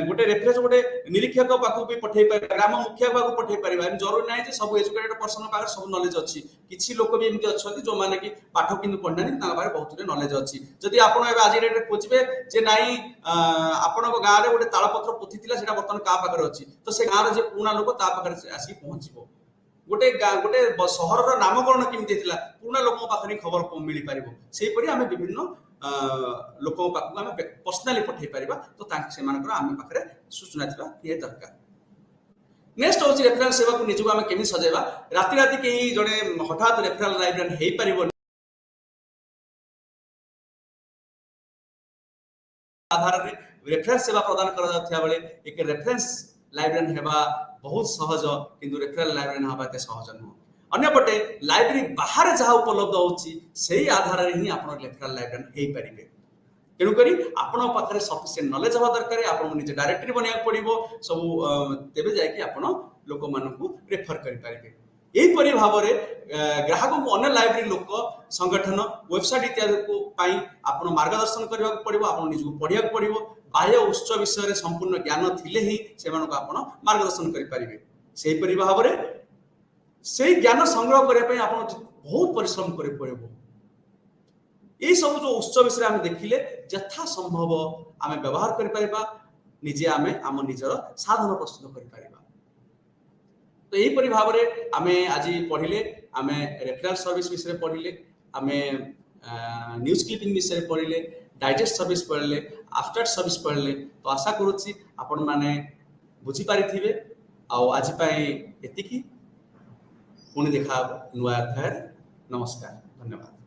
S2: गोटे रेफरेंस गोटे निरीक्षक पाखक भी पठे ग्राम मुखिया पाखक पठे पार जरूरी ना सब एजुकेटेड पर्सन पाखे सब नॉलेज अच्छी किसी लोक भी एमती अच्छा जो मैंने कि पाठ कि पढ़ना बहुत नॉलेज अच्छी जदि आप आज डेट खोजे जे नाई आपण गाँव में गोटे तालपत्र पोथी था बर्तमान क्या पाखे अच्छी तो से गाँव में पुराना लोक पाखे आसिक पहुंचो गोटे गोटे सहर नामकरण केमती पुराना लोक पाखे खबर मिल पार से आम विभिन्न लोक पाखक पर्सनाली पठे पार तो आम पाखे सूचना ये दरकार नेक्स्ट हूँ रेफरेंस सेवा को निजक आम केमी सजेबा राति राति कहीं जड़े हठात रेफरेंस लाइब्रेरियन हो पार आधार रे रेफरेंस सेवा प्रदान करा जाथिया बेले एक रेफरेंस लाइब्रेरियन हेबा बहुत सहज किंतु रेफरल लाइब्रेरियन हेबा ते सहज नुह अन्यपटे लाइब्रेरी बाहर जहाँ उपलब्ध होची सेही आधार रे ही आपण रेफरल लाइब्रेरियन हेई परिबे तेणुकरी आपण पाखरे सफिशिएंट नॉलेज हवा दरकार आपण निजे डायरेक्टरी बनिया पड़िबो सब तेबे जाय कि आपण लोक मानकू रेफर करि परिबे एहीपरि भाव में ग्राहक को अन्य लाइब्रेरी लोक संगठन वेबसाइट इत्यादि को पाई आपण मार्गदर्शन करने को पड़ो आप निज पढ़िया पड़ो बाह्य उत्स विषय संपूर्ण ज्ञान थिले ही से आपण मार्गदर्शन करें से भाव में से ज्ञान संग्रह करने आप बहुत परिश्रम करे पड़ो ये सब जो उत्स विषय आम देखिले यथा संभव आम व्यवहार कर निजे आम निजर साधन प्रस्तुत कर तो यहीपरि भाव में आम आज पढ़िले आम रेफरल सर्विस विषय पढ़िले आम न्यूज क्लिपिंग विषय पढ़िले डाइजेस्ट सर्विस पढ़िले आफ्टर सर्विस पढ़िले तो आशा करुच्ची आपण माने बुझी पारिथिबे आज एतिकी पुणी देखा नुआ अध्याय नमस्कार धन्यवाद।